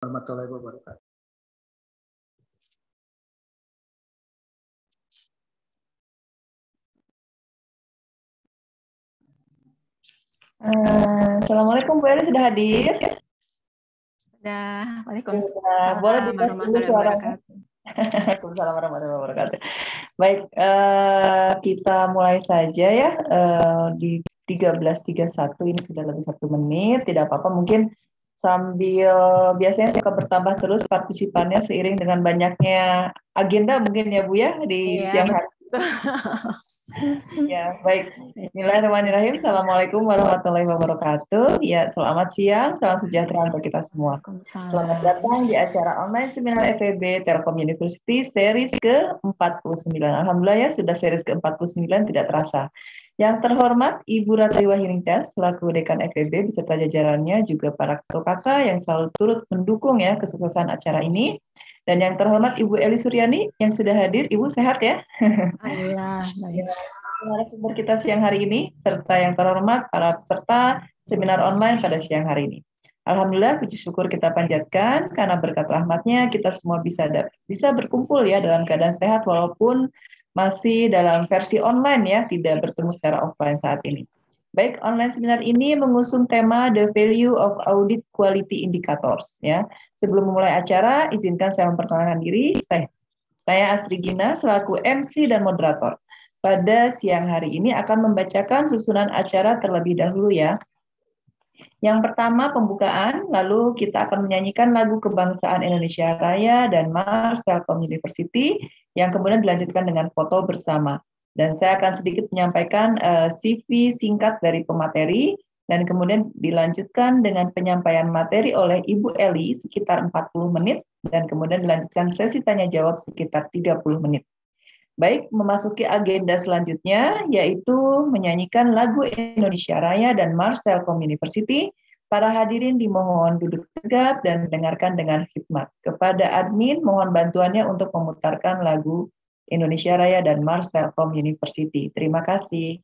Warahmatullahi wabarakatuh. Assalamualaikum Bu Eli, sudah hadir? Sudah. Waalaikumsalam Boleh dites dulu suaranya. Waalaikumsalam warahmatullahi wabarakatuh. Baik, kita mulai saja ya. Di 13.31 ini sudah lebih 1 menit, tidak apa-apa, mungkin sambil biasanya suka bertambah terus partisipannya seiring dengan banyaknya agenda mungkin ya Bu ya di siang hari. Ya, baik. Bismillahirrahmanirrahim. Assalamualaikum warahmatullahi wabarakatuh. Ya, selamat siang, salam sejahtera untuk kita semua. Selamat datang di acara online seminar FEB Telkom University series ke-49. Alhamdulillah ya, sudah series ke-49 tidak terasa. Yang terhormat Ibu Ratri Wahyuningtyas selaku Dekan FEB beserta jajarannya, juga para kakak yang selalu turut mendukung ya kesuksesan acara ini. Dan yang terhormat Ibu Eli Suryani yang sudah hadir. Ibu sehat ya? Alhamdulillah. Narasumber kita siang hari ini, serta yang terhormat para peserta seminar online pada siang hari ini. Alhamdulillah, puji syukur kita panjatkan karena berkat rahmatnya kita semua bisa berkumpul ya dalam keadaan sehat walaupun masih dalam versi online ya, tidak bertemu secara offline saat ini. Baik, online seminar ini mengusung tema The Value of Audit Quality Indicators ya. Sebelum memulai acara, izinkan saya memperkenalkan diri. Saya Astri Gina selaku MC dan moderator. Pada siang hari ini akan membacakan susunan acara terlebih dahulu ya. Yang pertama pembukaan, lalu kita akan menyanyikan lagu Kebangsaan Indonesia Raya dan Mars Telkom University yang kemudian dilanjutkan dengan foto bersama. Dan saya akan sedikit menyampaikan CV singkat dari pemateri dan kemudian dilanjutkan dengan penyampaian materi oleh Ibu Eli sekitar 40 menit dan kemudian dilanjutkan sesi tanya jawab sekitar 30 menit. Baik, memasuki agenda selanjutnya yaitu menyanyikan lagu Indonesia Raya dan Mars Telkom University. Para hadirin dimohon duduk tegap dan mendengarkan dengan khidmat. Kepada admin mohon bantuannya untuk memutarkan lagu Indonesia Raya dan Mars Telkom University. Terima kasih.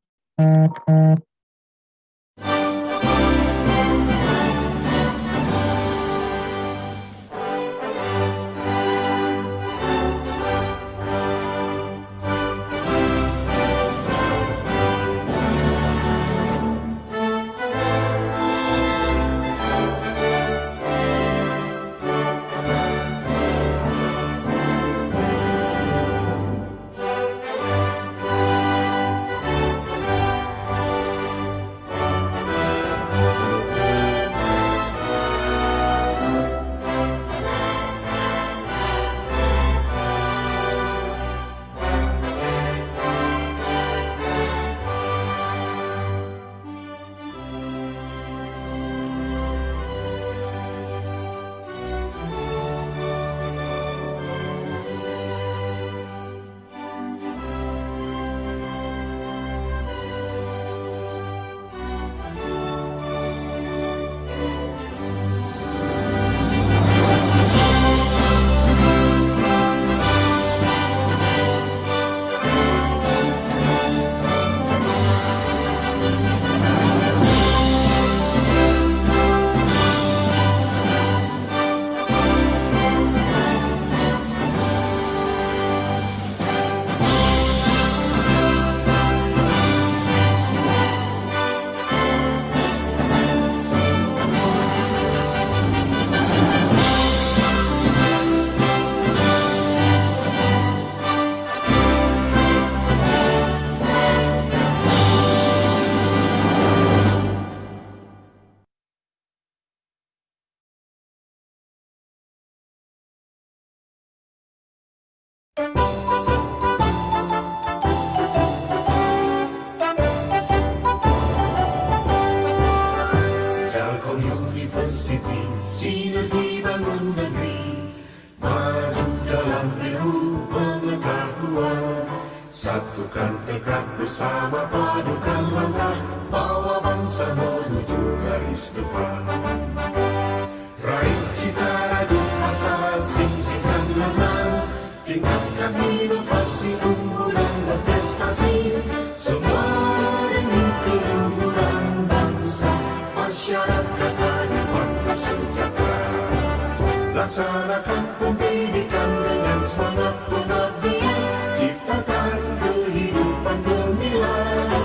Laksanakan pendidikan dengan semangat pengabdian, ciptakan kehidupan bernilai.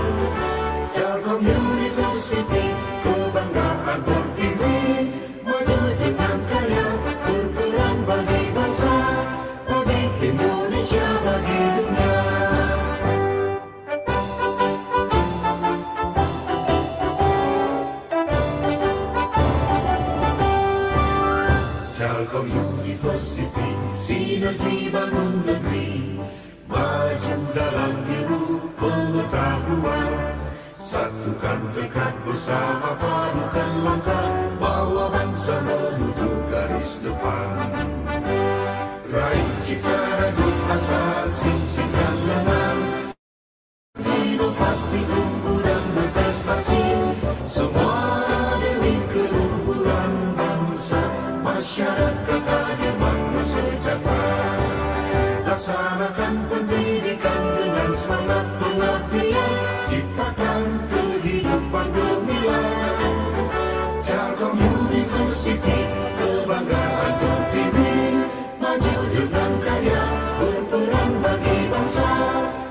Telkom University, kebanggaan Pertiwi, maju dengan karya, berperan bagi bangsa, bagi Indonesia, bagi dunia. Telkom University, sinergi bangun negeri, maju dalam ilmu pengetahuan. Satukan tekad bersama, padukan langkah, bawa bangsa menuju garis depan. Raih cita rajut asa, sing-singkan lengan, inovasi unggul dan berprestasi, semua demi keluhuran bangsa, masyarakat adil makmur sejahtera. Laksanakan pendidikan dengan semangat pengabdian, ciptakan kehidupan gemilang. Telkom University, kebanggaan Pertiwi, maju dengan karya, berperan bagi bangsa,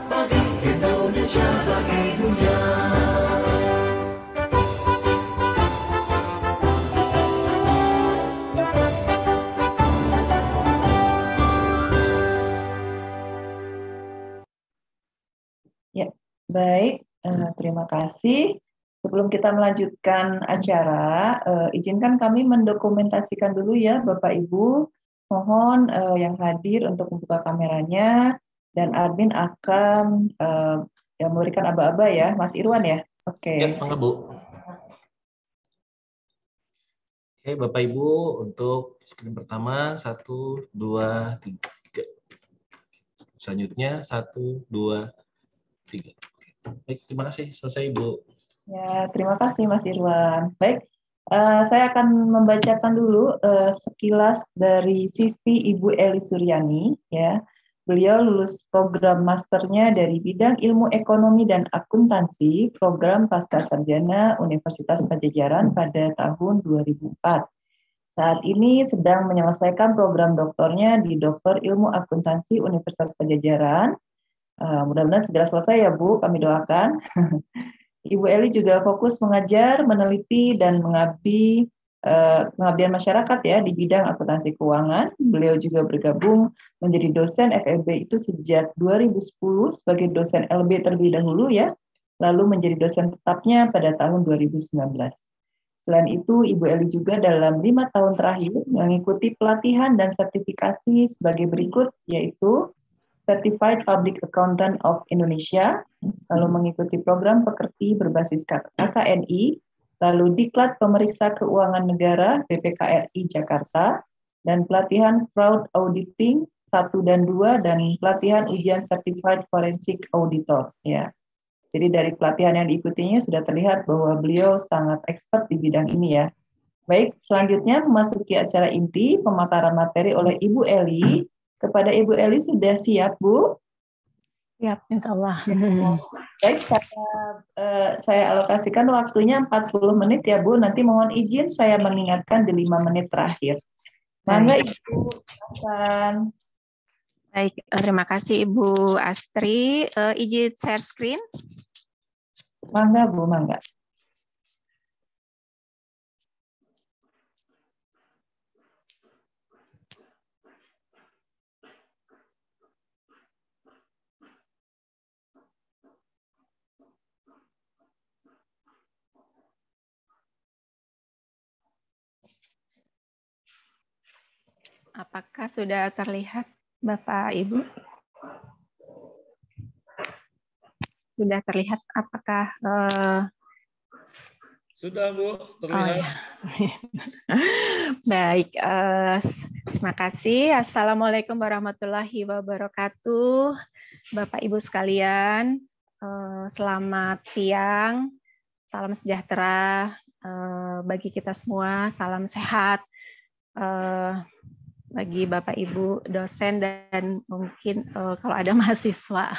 bagi Indonesia, bagi dunia. Baik, terima kasih. Sebelum kita melanjutkan acara, izinkan kami mendokumentasikan dulu ya Bapak Ibu. Mohon yang hadir untuk membuka kameranya dan admin akan memberikan aba-aba ya, Mas Irwan ya. Oke. Ya, mangga Bu. Oke, Bapak Ibu, untuk screen pertama 1, 2, 3. Selanjutnya 1, 2, 3. Baik, terima kasih. Selesai, Bu. Ya, terima kasih Mas Irwan. Baik, saya akan membacakan dulu sekilas dari CV Ibu Eli Suryani. Ya, beliau lulus program masternya dari bidang ilmu ekonomi dan akuntansi, program Pascasarjana Universitas Padjadjaran pada tahun 2004. Saat ini sedang menyelesaikan program doktornya di Doktor Ilmu Akuntansi Universitas Padjadjaran. Mudah-mudahan segera selesai ya Bu, kami doakan. Ibu Eli juga fokus mengajar, meneliti, dan pengabdian masyarakat ya di bidang akuntansi keuangan. Beliau juga bergabung menjadi dosen FEB itu sejak 2010 sebagai dosen LB terlebih dahulu ya, lalu menjadi dosen tetapnya pada tahun 2019. Selain itu, Ibu Eli juga dalam 5 tahun terakhir mengikuti pelatihan dan sertifikasi sebagai berikut, yaitu Certified Public Accountant of Indonesia, lalu mengikuti program pekerti berbasis KKNI, lalu Diklat Pemeriksa Keuangan Negara BPKRI Jakarta, dan pelatihan Fraud Auditing 1 dan 2, dan pelatihan ujian Certified Forensic Auditor. Ya. Jadi dari pelatihan yang diikutinya sudah terlihat bahwa beliau sangat expert di bidang ini ya. Baik, selanjutnya memasuki acara inti, pemaparan materi oleh Ibu Eli. Kepada Ibu Eli sudah siap, Bu? Siap, insya Allah. Baik, saya alokasikan waktunya 40 menit ya, Bu. Nanti mohon izin saya mengingatkan di 5 menit terakhir. Mangga, Ibu. Silakan. Baik, terima kasih Ibu Astri. Izin share screen. Mangga, Bu, mangga. Apakah sudah terlihat Bapak Ibu? Sudah terlihat apakah sudah Bu, terlihat. Oh, ya. Baik, terima kasih. Assalamualaikum warahmatullahi wabarakatuh. Bapak Ibu sekalian, selamat siang, salam sejahtera bagi kita semua, salam sehat bagi Bapak Ibu dosen dan mungkin kalau ada mahasiswa.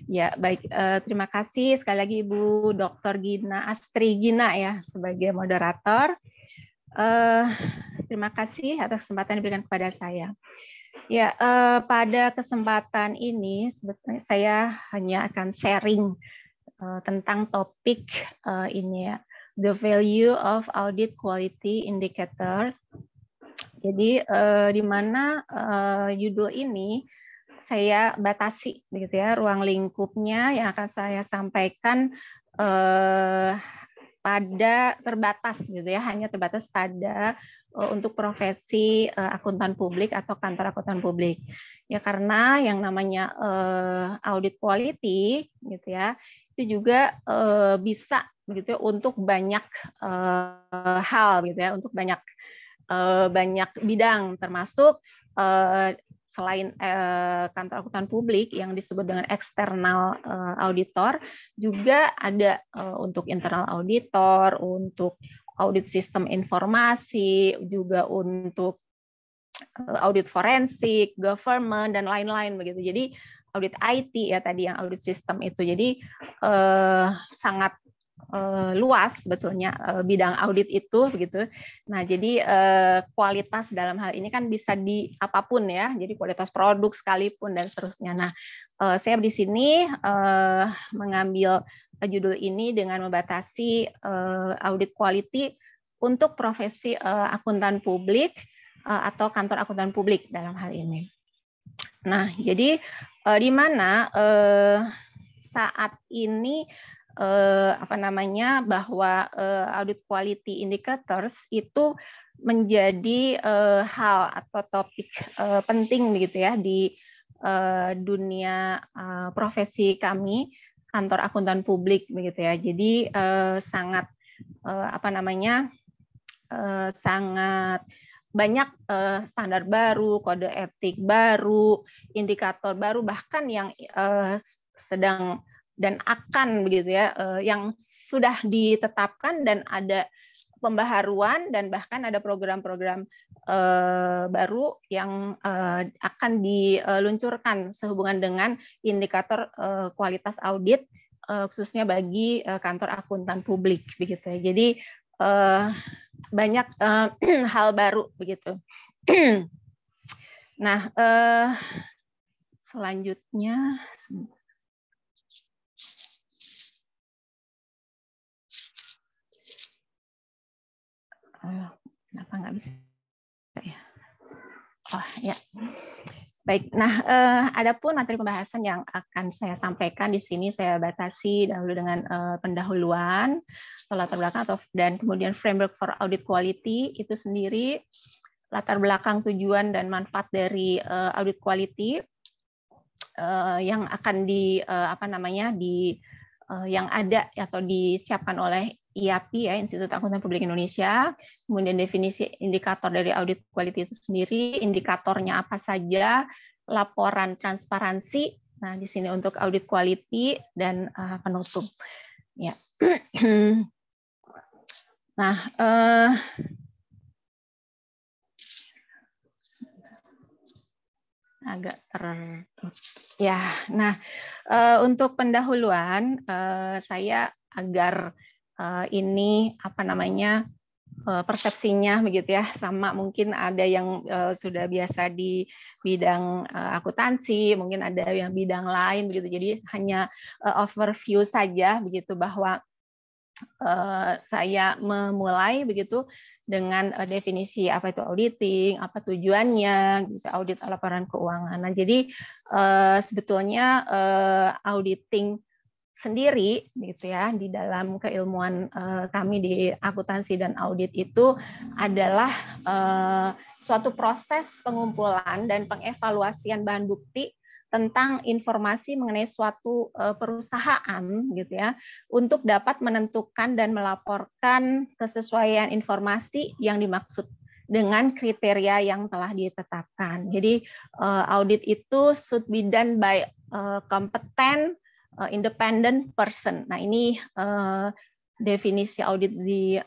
Ya, baik. Terima kasih sekali lagi Ibu Dr. Gina Astri Gina ya sebagai moderator. Terima kasih atas kesempatan yang diberikan kepada saya. Ya, pada kesempatan ini sebetulnya saya hanya akan sharing tentang topik ini ya, the value of audit quality indicator. Jadi di mana judul ini saya batasi begitu ya, ruang lingkupnya yang akan saya sampaikan pada terbatas gitu ya, hanya terbatas pada untuk profesi akuntan publik atau kantor akuntan publik. Ya karena yang namanya audit quality gitu ya, itu juga bisa begitu ya, untuk banyak hal gitu ya, untuk banyak bidang, termasuk selain kantor akuntan publik yang disebut dengan eksternal auditor, juga ada untuk internal auditor, untuk audit sistem informasi, juga untuk audit forensik, government, dan lain-lain begitu. Jadi audit IT ya tadi yang audit sistem itu. Jadi sangat luas sebetulnya bidang audit itu begitu. Nah, jadi kualitas dalam hal ini kan bisa di apapun ya. Jadi kualitas produk sekalipun dan seterusnya. Nah, saya di sini mengambil judul ini dengan membatasi audit quality untuk profesi akuntan publik atau kantor akuntan publik dalam hal ini. Nah, jadi di mana saat ini bahwa audit quality indicators itu menjadi hal atau topik penting begitu ya di dunia profesi kami kantor akuntan publik begitu ya. Jadi sangat sangat banyak standar baru, kode etik baru, indikator baru, bahkan yang sedang dan akan begitu ya, yang sudah ditetapkan dan ada pembaharuan dan bahkan ada program-program baru yang akan diluncurkan sehubungan dengan indikator kualitas audit khususnya bagi kantor akuntan publik begitu ya. Jadi banyak hal baru begitu. Nah, selanjutnya kenapa nggak bisa ya? Oh ya, baik. Nah, adapun materi pembahasan yang akan saya sampaikan di sini saya batasi dahulu dengan pendahuluan, latar belakang dan kemudian framework for audit quality itu sendiri, latar belakang tujuan dan manfaat dari audit quality yang akan yang ada atau disiapkan oleh IAPI ya, Institut Akuntan Publik Indonesia, kemudian definisi indikator dari audit quality itu sendiri, indikatornya apa saja, laporan transparansi. Nah, di sini untuk audit quality dan penutup. Ya. Nah, agak ya. Nah, untuk pendahuluan saya agar ini persepsinya begitu ya, sama mungkin ada yang sudah biasa di bidang akuntansi, mungkin ada yang bidang lain begitu. Jadi hanya overview saja begitu, bahwa saya memulai begitu dengan definisi apa itu auditing, apa tujuannya, gitu, audit laporan keuangan. Nah, jadi sebetulnya auditing sendiri gitu ya di dalam keilmuan kami di akuntansi dan audit itu adalah suatu proses pengumpulan dan pengevaluasian bahan bukti tentang informasi mengenai suatu perusahaan gitu ya, untuk dapat menentukan dan melaporkan kesesuaian informasi yang dimaksud dengan kriteria yang telah ditetapkan. Jadi audit itu should be done by competent independent person. Nah, ini definisi audit di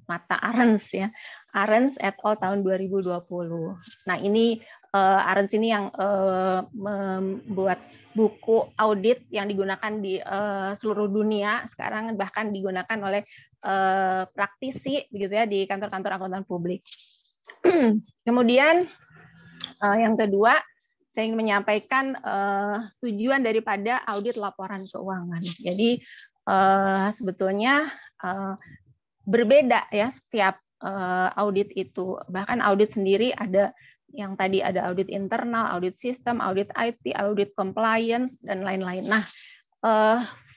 mata Arens ya. Arens et al. Tahun 2020. Nah, ini Arens ini yang membuat buku audit yang digunakan di seluruh dunia, sekarang bahkan digunakan oleh praktisi begitu ya di kantor-kantor akuntan publik. Kemudian yang kedua, saya ingin menyampaikan tujuan daripada audit laporan keuangan. Jadi sebetulnya berbeda ya setiap audit itu. Bahkan audit sendiri ada yang tadi ada audit internal, audit sistem, audit IT, audit compliance, dan lain-lain. Nah,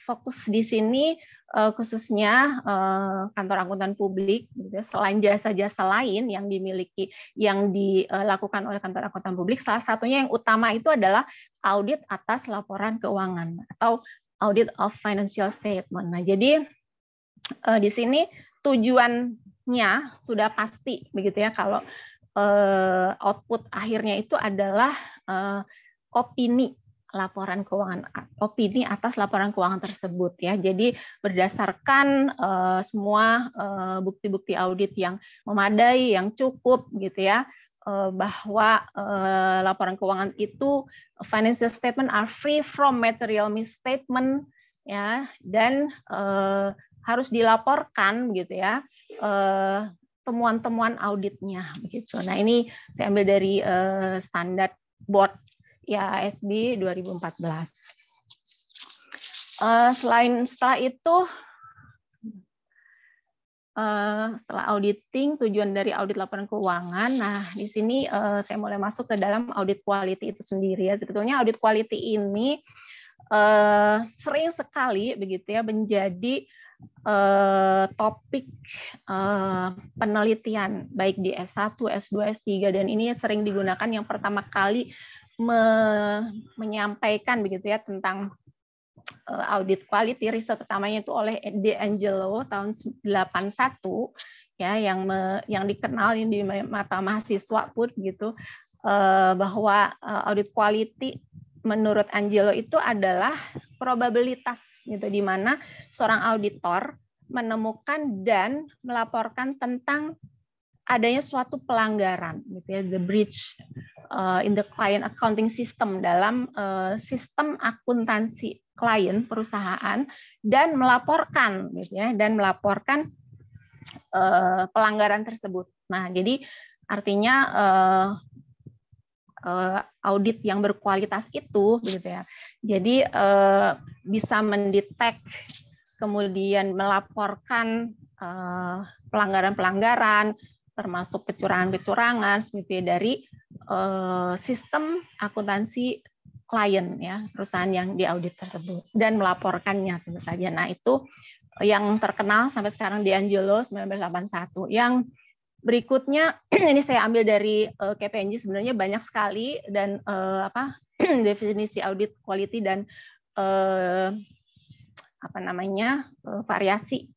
fokus di sini khususnya kantor akuntan publik, selain jasa-jasa lain yang dimiliki, yang dilakukan oleh kantor akuntan publik, salah satunya yang utama itu adalah audit atas laporan keuangan atau audit of financial statement. Nah, jadi di sini tujuannya sudah pasti begitu ya, kalau output akhirnya itu adalah opini laporan keuangan, opini atas laporan keuangan tersebut ya. Jadi berdasarkan semua bukti-bukti audit yang memadai, yang cukup gitu ya, bahwa laporan keuangan itu financial statement are free from material misstatement ya, dan harus dilaporkan gitu ya temuan-temuan auditnya begitu. Nah, ini saya ambil dari standar board ya ASB 2014. Setelah itu, setelah auditing, tujuan dari audit laporan keuangan. Nah, di sini saya mulai masuk ke dalam audit quality itu sendiri ya. Sebetulnya audit quality ini sering sekali begitu ya menjadi topik penelitian baik di S1, S2, S3, dan ini sering digunakan yang pertama kali menyampaikan begitu ya tentang audit quality riset pertamanya itu oleh De Angelo tahun 81 ya, yang dikenal di mata mahasiswa pun gitu, bahwa audit quality menurut Angelo itu adalah probabilitas gitu, di mana seorang auditor menemukan dan melaporkan tentang adanya suatu pelanggaran gitu ya, the breach in the client accounting system, dalam sistem akuntansi klien perusahaan, dan melaporkan gitu ya, dan melaporkan pelanggaran tersebut. Nah, jadi artinya audit yang berkualitas itu begitu ya. Jadi bisa mendetek, kemudian melaporkan pelanggaran-pelanggaran termasuk kecurangan-kecurangan seperti dari sistem akuntansi klien ya, perusahaan yang diaudit tersebut, dan melaporkannya tentu saja. Nah, itu yang terkenal sampai sekarang di Angelo 1981. Yang berikutnya ini saya ambil dari KPMG, sebenarnya banyak sekali dan definisi audit quality dan variasi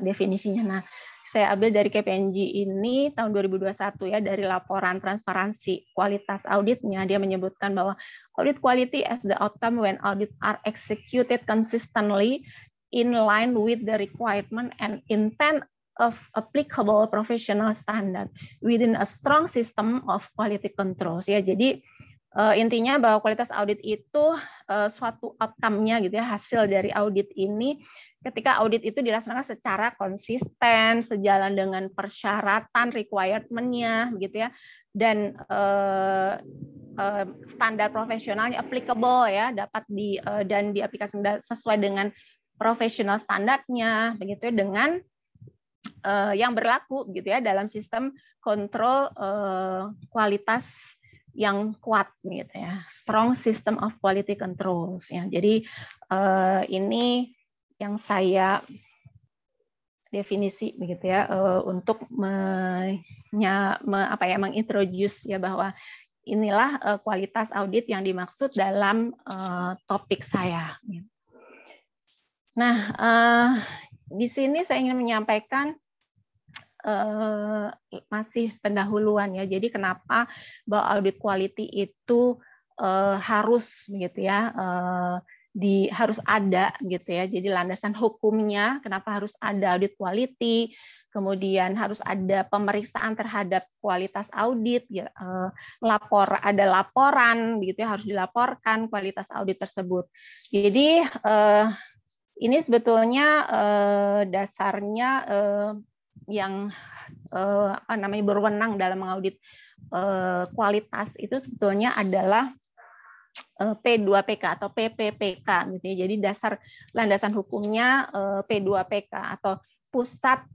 definisinya. Nah, saya ambil dari KPMG ini tahun 2021 ya, dari laporan transparansi kualitas auditnya, dia menyebutkan bahwa audit quality as the outcome when audits are executed consistently in line with the requirement and intent of applicable professional standard within a strong system of quality controls ya. Jadi intinya bahwa kualitas audit itu suatu outcome-nya gitu ya, hasil dari audit ini ketika audit itu dilaksanakan secara konsisten, sejalan dengan persyaratan requirement-nya gitu ya, dan standar profesionalnya applicable ya, dapat dan diaplikasikan sesuai dengan profesional standarnya begitu ya, dengan yang berlaku gitu ya dalam sistem kontrol kualitas yang kuat gitu ya, strong system of quality controls ya. Jadi ini yang saya definisi begitu ya, untuk mengintroduce ya, bahwa inilah kualitas audit yang dimaksud dalam topik saya. Nah, di sini saya ingin menyampaikan masih pendahuluan ya. Jadi kenapa bahwa audit quality itu harus begitu ya, harus ada gitu ya. Jadi landasan hukumnya kenapa harus ada audit quality, kemudian harus ada pemeriksaan terhadap kualitas audit, ya, ada laporan, begitu ya, harus dilaporkan kualitas audit tersebut. Jadi ini sebetulnya dasarnya yang berwenang dalam mengaudit kualitas itu sebetulnya adalah P2PK atau PPPK gitu ya. Jadi dasar landasan hukumnya P2PK atau Pusat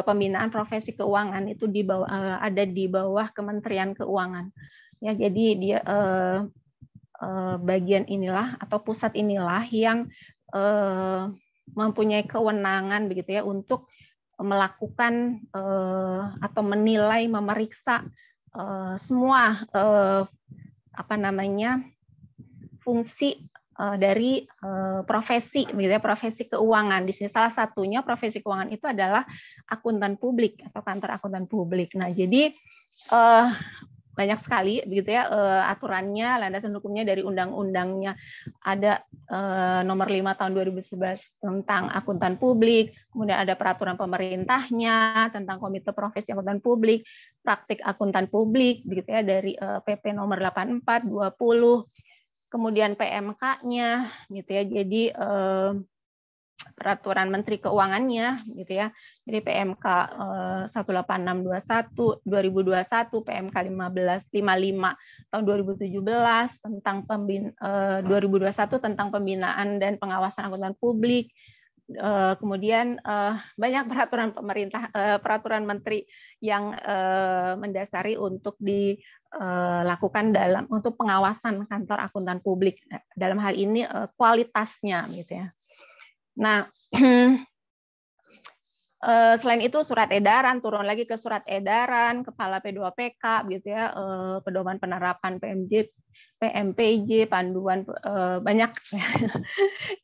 Pembinaan Profesi Keuangan, itu di bawah, ada di bawah Kementerian Keuangan. Ya, jadi dia bagian inilah atau pusat inilah yang mempunyai kewenangan begitu ya untuk melakukan atau menilai, memeriksa semua fungsi dari profesi, begitu ya, profesi keuangan. Di sini salah satunya profesi keuangan itu adalah akuntan publik atau kantor akuntan publik. Nah, jadi banyak sekali begitu ya aturannya, landasan hukumnya dari undang-undangnya. Ada nomor 5 tahun 2011 tentang akuntan publik, kemudian ada peraturan pemerintahnya tentang Komite Profesi Akuntan Publik, praktik akuntan publik begitu ya dari PP nomor 84 20, kemudian PMK-nya gitu ya. Jadi peraturan Menteri Keuangannya gitu ya. Jadi PMK 18621 2021, PMK 1555 tahun 2017 tentang 2021 tentang pembinaan dan pengawasan akuntan publik. Kemudian banyak peraturan pemerintah, peraturan menteri yang mendasari untuk dilakukan untuk pengawasan kantor akuntan publik. Dalam hal ini kualitasnya gitu ya. Nah, selain itu surat edaran, turun lagi ke surat edaran Kepala P2PK gitu ya, pedoman penerapan PMPJ, panduan banyak,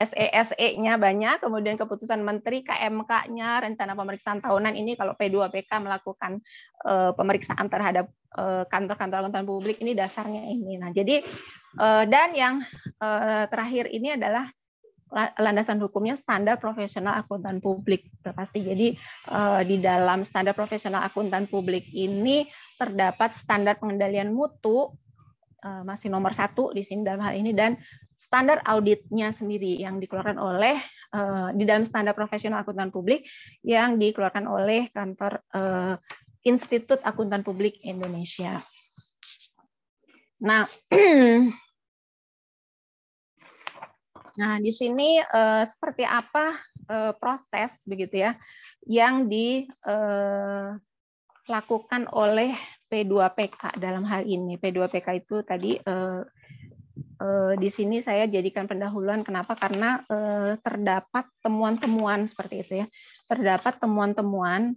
SE-nya banyak, kemudian keputusan Menteri, KMK-nya, rencana pemeriksaan tahunan. Ini kalau P2PK melakukan pemeriksaan terhadap kantor-kantor akuntan publik, ini dasarnya ini. Nah, jadi dan yang terakhir ini adalah landasan hukumnya standar profesional akuntan publik, pasti. Jadi di dalam standar profesional akuntan publik ini terdapat standar pengendalian mutu, masih nomor 1 di sini dalam hal ini, dan standar auditnya sendiri yang dikeluarkan oleh di dalam standar profesional akuntan publik yang dikeluarkan oleh kantor Institut Akuntan Publik Indonesia. Nah, nah, di sini seperti apa proses begitu ya yang dilakukan oleh P2PK dalam hal ini. P2PK itu tadi di sini saya jadikan pendahuluan. Kenapa? Karena terdapat temuan-temuan seperti itu ya. Terdapat temuan-temuan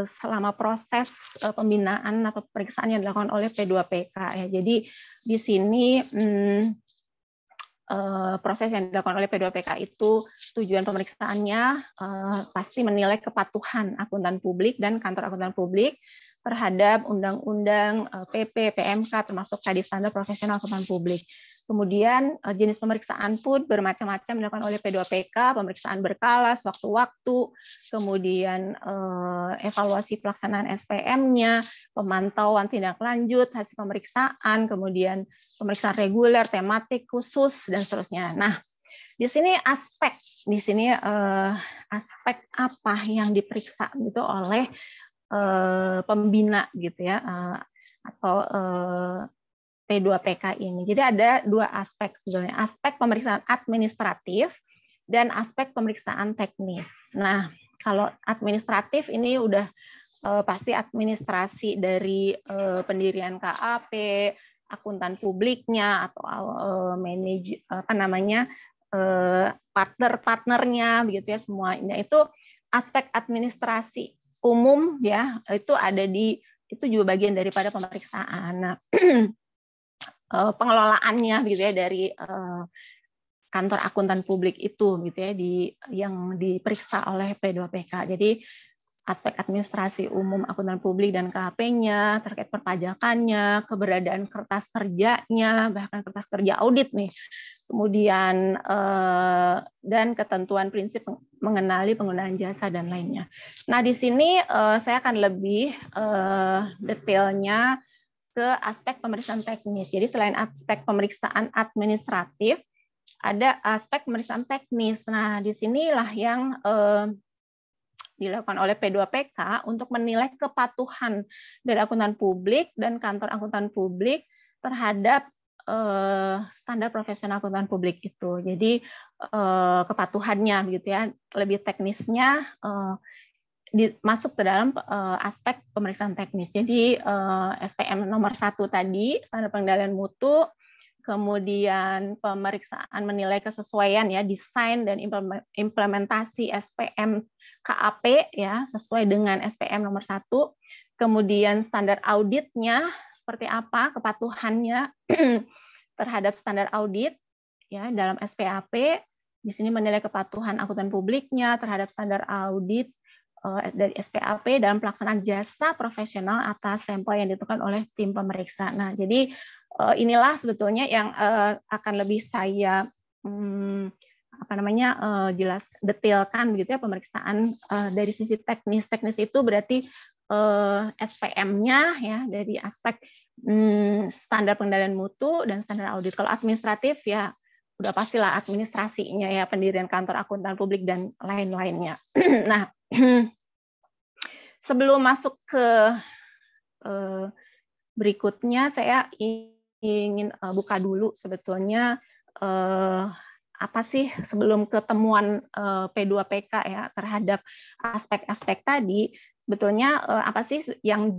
selama proses pembinaan atau pemeriksaan yang dilakukan oleh P2PK ya. Jadi di sini proses yang dilakukan oleh P2PK itu tujuan pemeriksaannya pasti menilai kepatuhan akuntan publik dan kantor akuntan publik terhadap undang-undang, PP, PMK, termasuk tadi standar profesional akuntan publik. Kemudian jenis pemeriksaan pun bermacam-macam dilakukan oleh P2PK, pemeriksaan berkala, sewaktu-waktu, kemudian evaluasi pelaksanaan SPM-nya, pemantauan tindak lanjut, hasil pemeriksaan, kemudian pemeriksaan reguler, tematik, khusus, dan seterusnya. Nah, di sini aspek apa yang diperiksa gitu oleh pembina gitu ya, atau P2PK ini. Jadi ada 2 aspek sebetulnya, aspek pemeriksaan administratif dan aspek pemeriksaan teknis. Nah, kalau administratif ini udah pasti administrasi dari pendirian KAP, akuntan publiknya atau partner-partnernya begitu ya, semuanya itu aspek administrasi umum ya, itu ada itu juga bagian daripada pemeriksaan. Nah, pengelolaannya gitu ya dari kantor akuntan publik itu gitu ya yang diperiksa oleh P2PK. Jadi aspek administrasi umum akuntan publik dan KHP-nya, terkait perpajakannya, keberadaan kertas kerjanya, bahkan kertas kerja audit nih. Kemudian dan ketentuan prinsip mengenali penggunaan jasa dan lainnya. Nah, di sini saya akan lebih detailnya ke aspek pemeriksaan teknis. Jadi selain aspek pemeriksaan administratif, ada aspek pemeriksaan teknis. Nah, disinilah yang dilakukan oleh P2PK untuk menilai kepatuhan dari akuntan publik dan kantor akuntan publik terhadap standar profesional akuntan publik itu. Jadi kepatuhannya, gitu ya. Lebih teknisnya masuk ke dalam aspek pemeriksaan teknis. Jadi SPM nomor 1 tadi, standar pengendalian mutu, kemudian pemeriksaan menilai kesesuaian ya, desain dan implementasi SPM KAP ya, sesuai dengan SPM nomor 1. Kemudian standar auditnya seperti apa, kepatuhannya terhadap standar audit ya dalam SPAP. Di sini menilai kepatuhan akuntan publiknya terhadap standar audit dari SPAP dalam pelaksanaan jasa profesional atas sampel yang ditentukan oleh tim pemeriksa. Nah, jadi inilah sebetulnya yang akan lebih saya jelas detailkan begitu ya, pemeriksaan dari sisi teknis. Teknis itu berarti SPM-nya ya dari aspek standar pengendalian mutu dan standar audit. Kalau administratif ya udah pastilah administrasinya ya, pendirian kantor akuntan publik dan lain-lainnya. Nah, sebelum masuk ke berikutnya, saya ingin buka dulu sebetulnya apa sih sebelum ketemuan P2PK ya terhadap aspek-aspek tadi, sebetulnya apa sih yang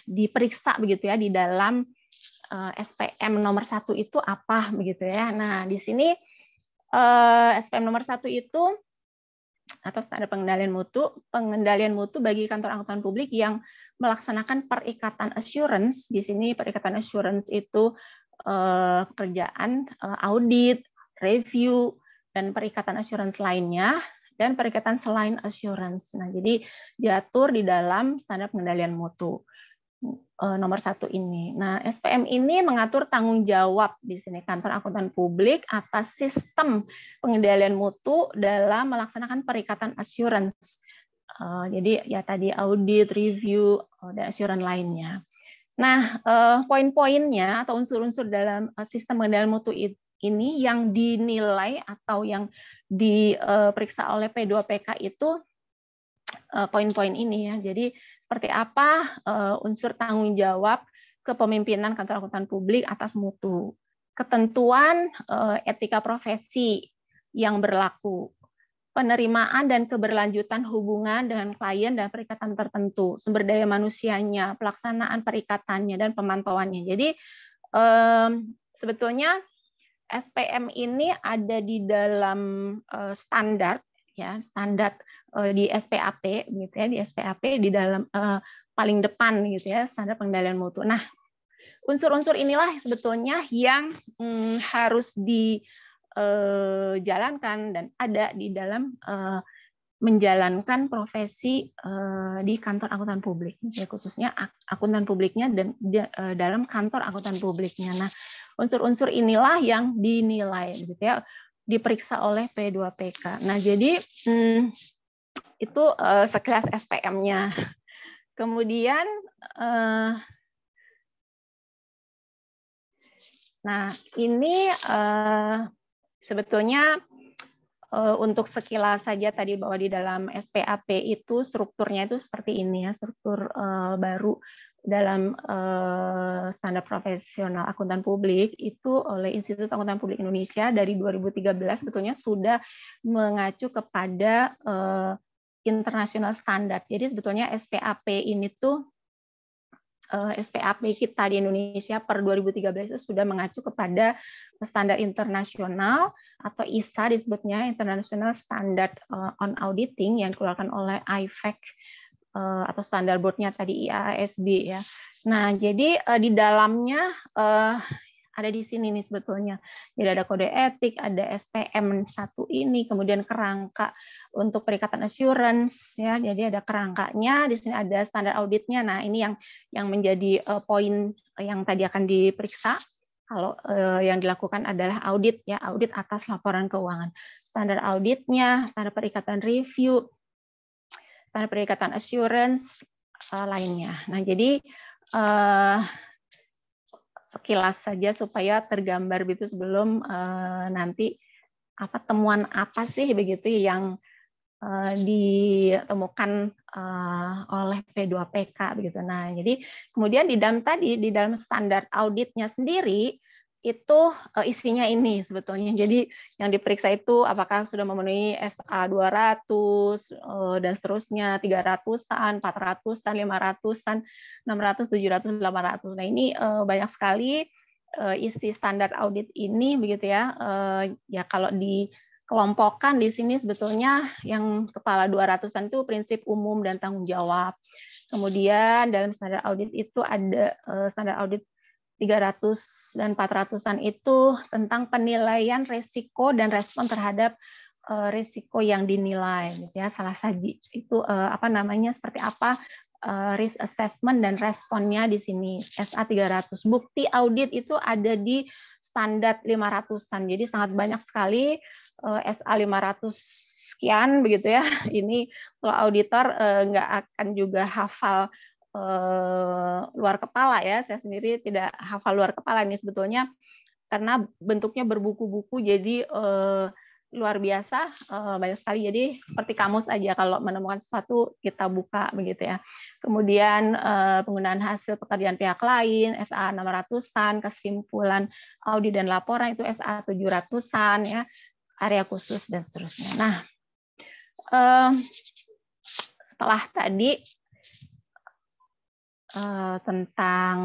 diperiksa begitu ya di dalam SPM nomor 1 itu apa begitu ya. Nah, di sini SPM nomor 1 itu atau standar pengendalian mutu bagi kantor akuntan publik yang melaksanakan perikatan assurance. Di sini perikatan assurance itu pekerjaan audit, review, dan perikatan assurance lainnya, dan perikatan selain assurance. Nah, jadi diatur di dalam standar pengendalian mutu nomor 1 ini. Nah, SPM ini mengatur tanggung jawab di sini kantor akuntan publik atas sistem pengendalian mutu dalam melaksanakan perikatan assurance. Jadi ya tadi audit, review, dan assurance lainnya. Nah, poin-poinnya atau unsur-unsur dalam sistem pengendalian mutu ini yang dinilai atau yang diperiksa oleh P2PK itu poin-poin ini ya. Jadi seperti apa unsur tanggung jawab kepemimpinan kantor akuntan publik atas mutu, ketentuan etika profesi yang berlaku, penerimaan dan keberlanjutan hubungan dengan klien dan perikatan tertentu, sumber daya manusianya, pelaksanaan perikatannya, dan pemantauannya. Jadi sebetulnya SPM ini ada di dalam standar ya, standar di SPAP gitu ya, di SPAP di dalam paling depan gitu ya, standar pengendalian mutu. Nah, unsur-unsur inilah sebetulnya yang harus dijalankan dan ada di dalam menjalankan profesi di kantor akuntan publik, ya, khususnya akuntan publiknya dan dalam kantor akuntan publiknya. Nah, unsur-unsur inilah yang dinilai gitu ya, diperiksa oleh P2PK. Nah, jadi itu sekelas SPM-nya. Kemudian, nah ini sebetulnya untuk sekilas saja tadi bahwa di dalam SPAP itu strukturnya itu seperti ini ya, struktur baru dalam standar profesional akuntan publik itu oleh Institut Akuntan Publik Indonesia dari 2013 sebetulnya sudah mengacu kepada international standard. Jadi sebetulnya SPAP ini tuh SPAP kita di Indonesia per 2013 itu sudah mengacu kepada standar internasional atau ISA disebutnya, International Standard on Auditing, yang dikeluarkan oleh IFAC atau standar boardnya tadi IASB ya. Nah, jadi di dalamnya ada di sini nih sebetulnya. Jadi ada kode etik, ada SPM 1 ini, kemudian kerangka untuk perikatan assurance ya. Jadi ada kerangkanya, di sini ada standar auditnya. Nah, ini yang menjadi poin yang tadi akan diperiksa. Kalau yang dilakukan adalah audit ya, audit atas laporan keuangan. Standar auditnya, standar perikatan review, standar perikatan assurance lainnya. Nah, jadi sekilas saja supaya tergambar gitu sebelum nanti temuan apa sih begitu yang ditemukan oleh P2PK begitu. Nah, jadi kemudian di dalam standar auditnya sendiri itu isinya ini sebetulnya. Jadi yang diperiksa itu apakah sudah memenuhi SA 200 dan seterusnya, 300-an, 400-an, 500-an, 600, 700, 800. Nah, ini banyak sekali isi standar audit ini begitu ya. Ya kalau dikelompokkan di sini sebetulnya yang kepala 200-an itu prinsip umum dan tanggung jawab. Kemudian dalam standar audit itu ada standar audit 300 dan 400-an itu tentang penilaian risiko dan respon terhadap risiko yang dinilai gitu ya. Salah saji itu seperti apa risk assessment dan responnya di sini SA 300. Bukti audit itu ada di standar 500-an. Jadi sangat banyak sekali SA 500 sekian begitu ya. Ini kalau auditor nggak akan juga hafal luar kepala ya. Saya sendiri tidak hafal luar kepala ini sebetulnya karena bentuknya berbuku-buku, jadi luar biasa banyak sekali. Jadi seperti kamus aja, kalau menemukan sesuatu kita buka begitu ya. Kemudian penggunaan hasil pekerjaan pihak lain SA 600-an, kesimpulan audit dan laporan itu SA 700-an ya, area khusus dan seterusnya. Nah, setelah tadi tentang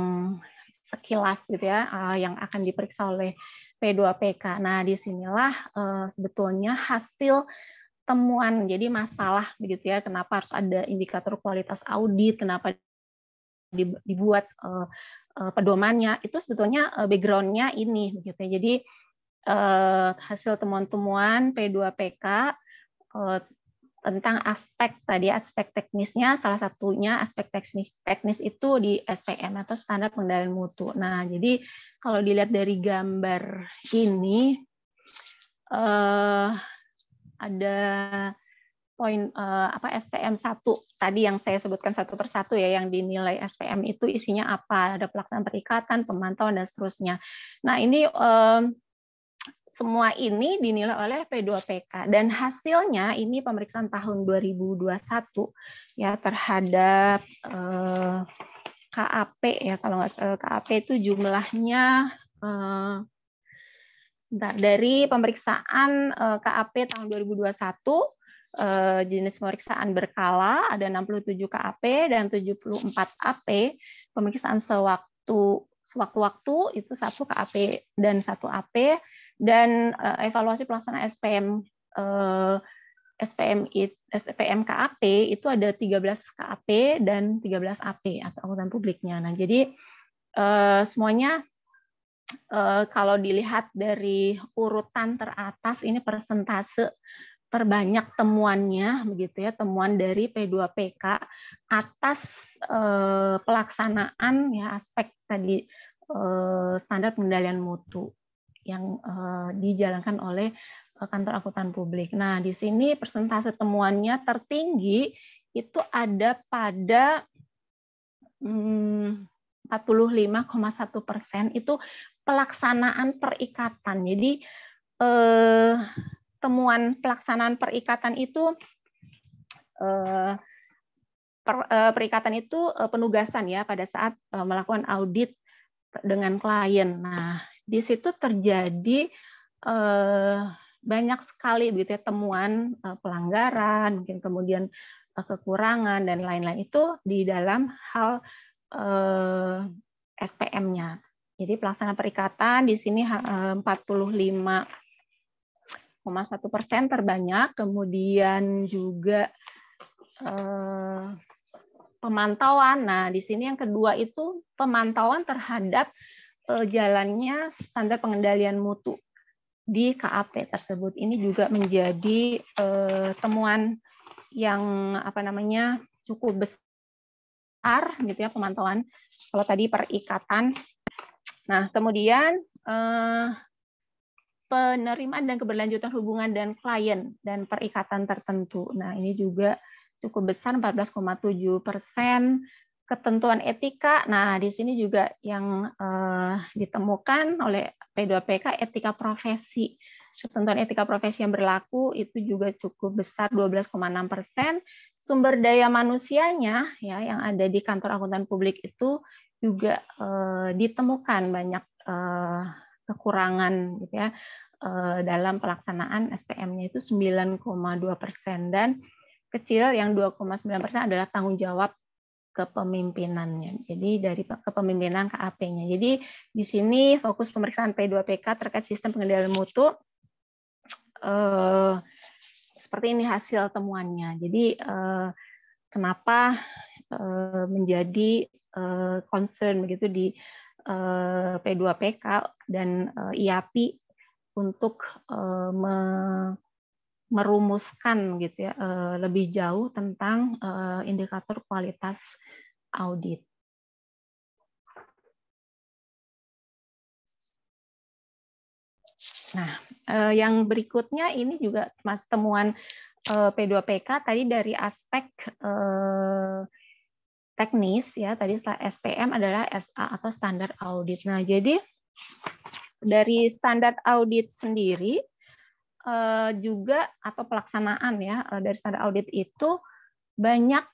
sekilas gitu ya yang akan diperiksa oleh P2PK. Nah, disinilah sebetulnya hasil temuan, jadi masalah begitu ya, kenapa harus ada indikator kualitas audit, kenapa dibuat pedomannya, itu sebetulnya background-nya ini begitu ya. Jadi hasil temuan-temuan P2PK tentang aspek teknisnya, salah satunya aspek teknis itu di SPM atau standar pengendalian mutu. Nah, jadi kalau dilihat dari gambar ini ada poin SPM 1 tadi yang saya sebutkan satu persatu ya, yang dinilai SPM itu isinya apa, ada pelaksanaan perikatan, pemantauan dan seterusnya. Nah, ini semua ini dinilai oleh P2PK dan hasilnya ini pemeriksaan tahun 2021 ya terhadap KAP ya, kalau nggak salah KAP itu jumlahnya dari pemeriksaan KAP tahun 2021 jenis pemeriksaan berkala ada 67 KAP dan 74 AP, pemeriksaan sewaktu-waktu itu 1 KAP dan 1 AP, dan evaluasi pelaksanaan SPM KAP itu ada 13 KAP dan 13 AP atau akuntan publiknya. Nah, jadi semuanya kalau dilihat dari urutan teratas ini persentase terbanyak temuannya begitu ya, temuan dari P2PK atas pelaksanaan ya aspek tadi standar pengendalian mutu yang dijalankan oleh kantor akuntan publik. Nah, di sini persentase temuannya tertinggi itu ada pada 45,1% itu pelaksanaan perikatan. Jadi temuan pelaksanaan perikatan itu perikatan itu penugasan ya pada saat melakukan audit dengan klien. Nah, di situ terjadi banyak sekali begitu ya temuan pelanggaran, mungkin kemudian kekurangan dan lain-lain itu di dalam hal SPM-nya. Jadi pelaksanaan perikatan di sini 45,1% terbanyak, kemudian juga pemantauan. Nah, di sini yang kedua itu pemantauan terhadap jalannya standar pengendalian mutu di KAP tersebut. Ini juga menjadi temuan yang cukup besar gitu ya, pemantauan. Kalau tadi perikatan. Nah, kemudian penerimaan dan keberlanjutan hubungan dan klien dan perikatan tertentu. Nah, ini juga cukup besar, 14,7%. Ketentuan etika, nah di sini juga yang ditemukan oleh P2PK etika profesi. Ketentuan etika profesi yang berlaku itu juga cukup besar, 12,6%. Sumber daya manusianya ya yang ada di kantor akuntan publik itu juga ditemukan banyak kekurangan gitu ya dalam pelaksanaan SPM-nya itu 9,2%, dan kecil yang 2,9% adalah tanggung jawab kepemimpinannya. Jadi dari kepemimpinan KAP-nya. Jadi di sini fokus pemeriksaan P2PK terkait sistem pengendalian mutu. Seperti ini hasil temuannya. Jadi kenapa menjadi concern begitu di P2PK dan IAPI untuk merumuskan gitu ya lebih jauh tentang indikator kualitas audit. Nah, yang berikutnya ini juga mas temuan P2PK tadi dari aspek teknis ya, tadi SPM adalah SA atau standar audit. Nah, jadi dari standar audit sendiri juga atau pelaksanaan ya dari standar audit itu banyak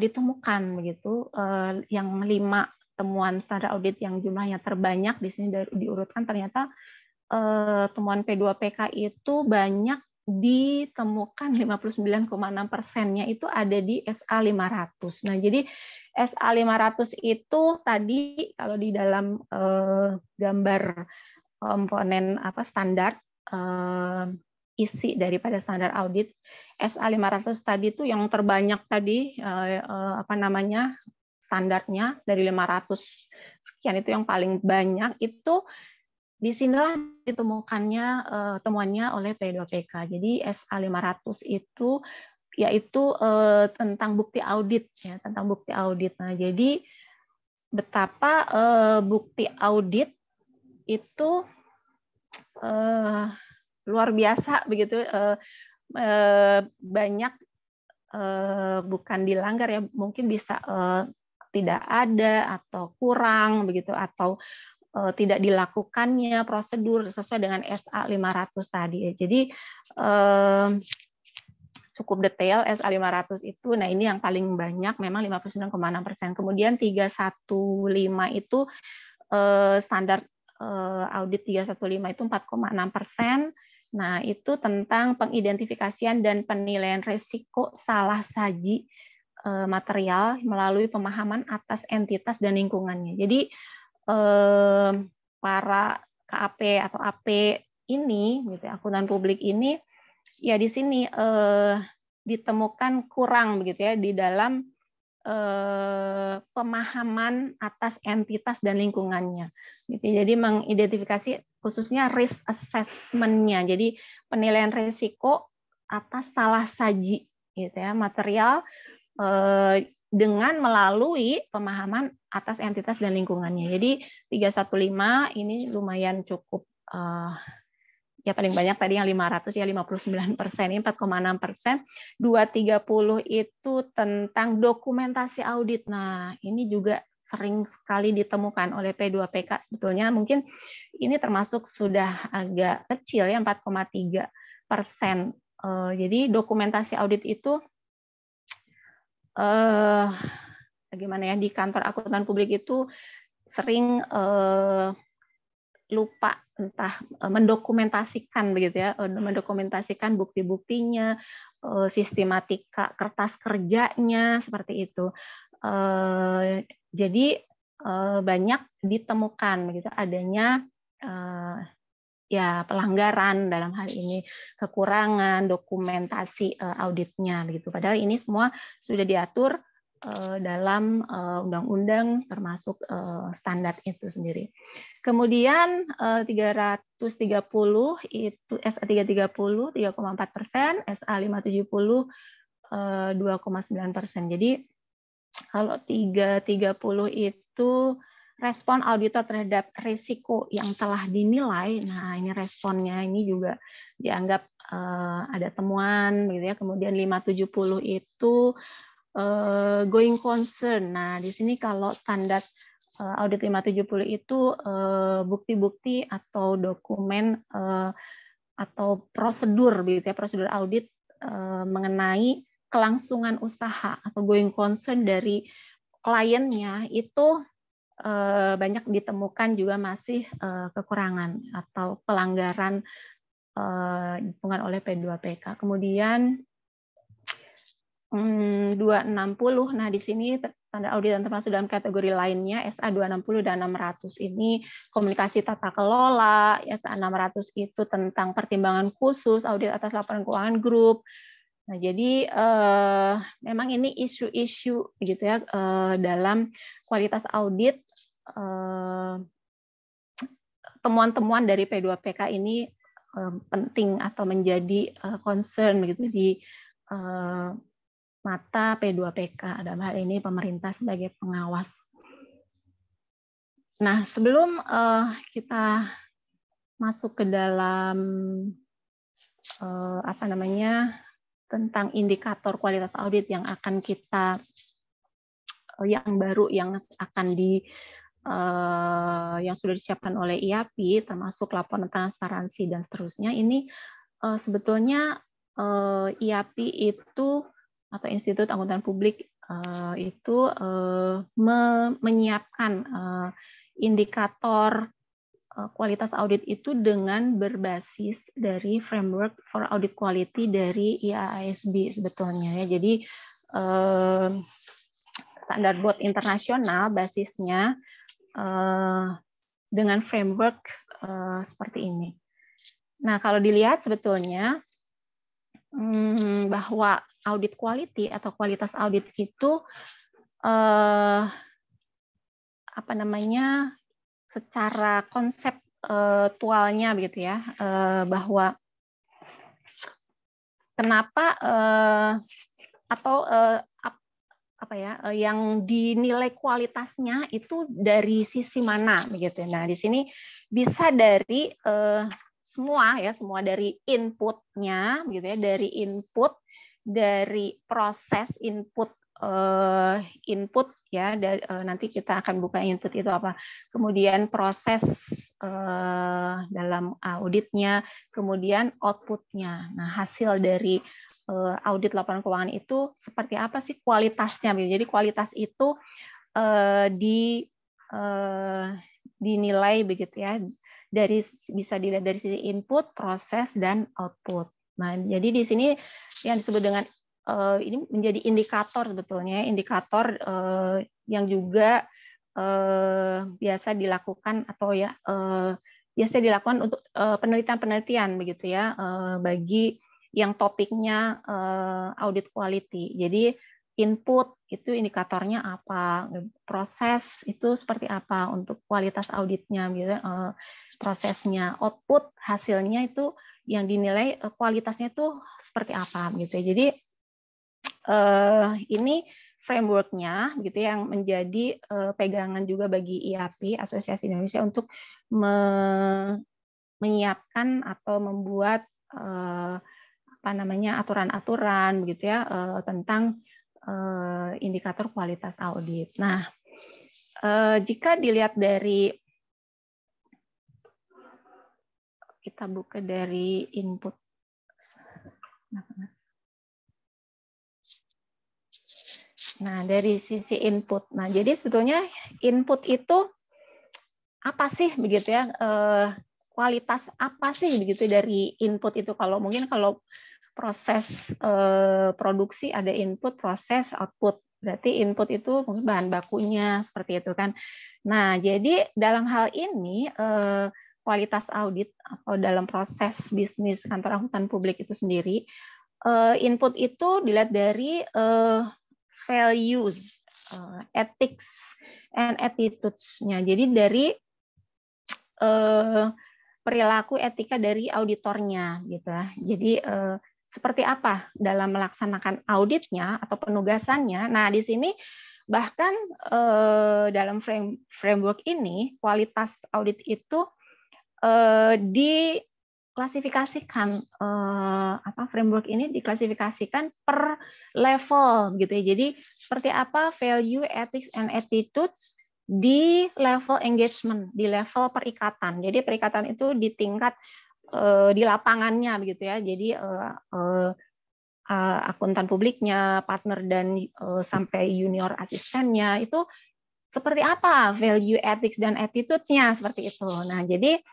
ditemukan begitu. Yang 5 temuan standar audit yang jumlahnya terbanyak di sini diurutkan, ternyata temuan P2PK itu banyak ditemukan, 59,6%-nya itu ada di SA 500. Nah, jadi SA 500 itu tadi kalau di dalam gambar komponen standar isi daripada standar audit, SA 500 tadi itu yang terbanyak tadi standarnya dari 500 sekian itu yang paling banyak, itu disinilah ditemukannya temuannya oleh P2PK. Jadi SA 500 itu yaitu tentang bukti audit ya, tentang bukti audit. Nah, jadi betapa bukti audit itu luar biasa begitu, banyak bukan dilanggar ya, mungkin bisa tidak ada atau kurang begitu, atau tidak dilakukannya prosedur sesuai dengan SA 500 tadi ya. Jadi cukup detail SA 500 itu. Nah, ini yang paling banyak memang 59,6%. Kemudian 315 itu standar audit 315 itu 4,6%. Nah, itu tentang pengidentifikasian dan penilaian risiko salah saji material melalui pemahaman atas entitas dan lingkungannya. Jadi para KAP atau AP ini, gitu, akuntan publik ini, ya di sini ditemukan kurang begitu ya di dalam pemahaman atas entitas dan lingkungannya. Gitu. Jadi mengidentifikasi khususnya risk assessment-nya. Jadi penilaian risiko atas salah saji, gitu ya, material dengan melalui pemahaman atas entitas dan lingkungannya. Jadi 315 ini lumayan cukup ya paling banyak tadi yang 500 ya 59%, ini 4,6%. 230 itu tentang dokumentasi audit. Nah, ini juga sering sekali ditemukan oleh P2PK. Sebetulnya mungkin ini termasuk sudah agak kecil ya, 4,3%. Jadi dokumentasi audit itu bagaimana ya, di kantor akuntan publik itu sering lupa entah mendokumentasikan begitu ya, mendokumentasikan bukti-buktinya, sistematika kertas kerjanya seperti itu. Jadi banyak ditemukan begitu adanya ya pelanggaran dalam hal ini, kekurangan dokumentasi auditnya begitu. Padahal ini semua sudah diatur dalam undang-undang termasuk standar itu sendiri. Kemudian 330 itu SA 330 3,4%, SA 570 2,9%. Jadi kalau 330 itu respon auditor terhadap risiko yang telah dinilai. Nah, ini responnya ini juga dianggap ada temuan gitu ya. Kemudian 570 itu going concern. Nah, di sini kalau standar audit 570 itu bukti-bukti atau dokumen atau prosedur gitu ya, prosedur audit mengenai kelangsungan usaha atau going concern dari kliennya itu banyak ditemukan juga masih kekurangan atau pelanggaran dilakukan oleh P2PK. Kemudian 260, nah di sini standar audit yang termasuk dalam kategori lainnya, SA 260 dan 600 ini komunikasi tata kelola, SA 600 itu tentang pertimbangan khusus, audit atas laporan keuangan grup. Nah, jadi memang ini isu-isu gitu ya dalam kualitas audit, temuan-temuan dari P2PK ini penting atau menjadi concern gitu di mata P2PK, dalam hal ini pemerintah sebagai pengawas. Nah, sebelum kita masuk ke dalam tentang indikator kualitas audit yang akan kita yang baru yang akan yang sudah disiapkan oleh IAPI, termasuk laporan transparansi dan seterusnya, ini sebetulnya IAPI itu atau Institut Akuntan Publik itu menyiapkan indikator kualitas audit itu dengan berbasis dari framework for audit quality dari IASB sebetulnya ya. Jadi standar board internasional basisnya dengan framework seperti ini. Nah, kalau dilihat sebetulnya bahwa audit quality atau kualitas audit itu secara konseptualnya begitu ya, bahwa kenapa yang dinilai kualitasnya itu dari sisi mana begitu. Nah, di sini bisa dari semua dari inputnya gitu ya, dari input, dari proses input ya, nanti kita akan buka input itu apa, kemudian proses dalam auditnya, kemudian outputnya. Nah, hasil dari audit laporan keuangan itu seperti apa sih kualitasnya? Jadi kualitas itu dinilai begitu ya, bisa dilihat dari sisi input, proses, dan output. Nah, jadi di sini yang disebut dengan ini menjadi indikator sebetulnya, indikator yang juga biasa dilakukan atau ya biasa dilakukan untuk penelitian-penelitian begitu ya, bagi yang topiknya audit quality. Jadi input itu indikatornya apa, proses itu seperti apa untuk kualitas auditnya, gitu, prosesnya, output hasilnya itu yang dinilai kualitasnya itu seperti apa, gitu. Jadi ini frameworknya, gitu, yang menjadi pegangan juga bagi IAPI, Asosiasi Indonesia, untuk menyiapkan atau membuat aturan-aturan, begitu ya, tentang indikator kualitas audit. Nah, jika dilihat dari, kita buka dari input. Nah, dari sisi input. Nah, jadi sebetulnya input itu apa sih begitu ya? Kualitas apa sih begitu dari input itu? Kalau mungkin kalau proses produksi ada input, proses, output. Berarti input itu mungkin bahan bakunya seperti itu kan. Nah, jadi dalam hal ini kualitas audit atau dalam proses bisnis kantor akuntan publik itu sendiri, input itu dilihat dari values, ethics and attitudes-nya. Jadi dari perilaku etika dari auditornya gitu ya. Jadi seperti apa dalam melaksanakan auditnya atau penugasannya. Nah, di sini bahkan dalam framework ini kualitas audit itu diklasifikasikan, framework ini diklasifikasikan per level gitu ya. Jadi seperti apa value, ethics and attitudes di level engagement, di level perikatan. Jadi perikatan itu di tingkat di lapangannya begitu ya. Jadi akuntan publiknya, partner dan sampai junior asistennya itu seperti apa value, ethics dan attitudes-nya seperti itu. Nah, jadi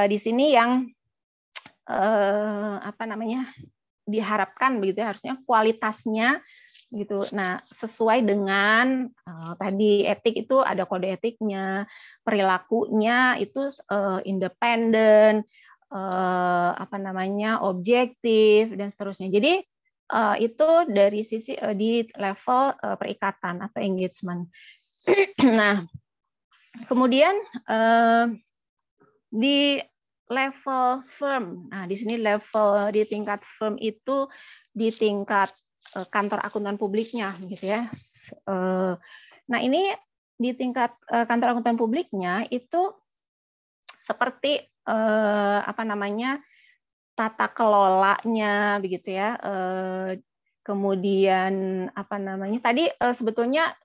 di sini yang diharapkan begitu ya, harusnya kualitasnya gitu. Nah, sesuai dengan tadi etik itu ada kode etiknya, perilakunya itu independen, objektif dan seterusnya. Jadi itu dari sisi di level perikatan atau engagement. Nah, kemudian di level firm. Nah, di sini level di tingkat firm itu di tingkat kantor akuntan publiknya gitu ya. Nah, ini di tingkat kantor akuntan publiknya itu seperti tata kelolanya begitu ya. Kemudian tadi sebetulnya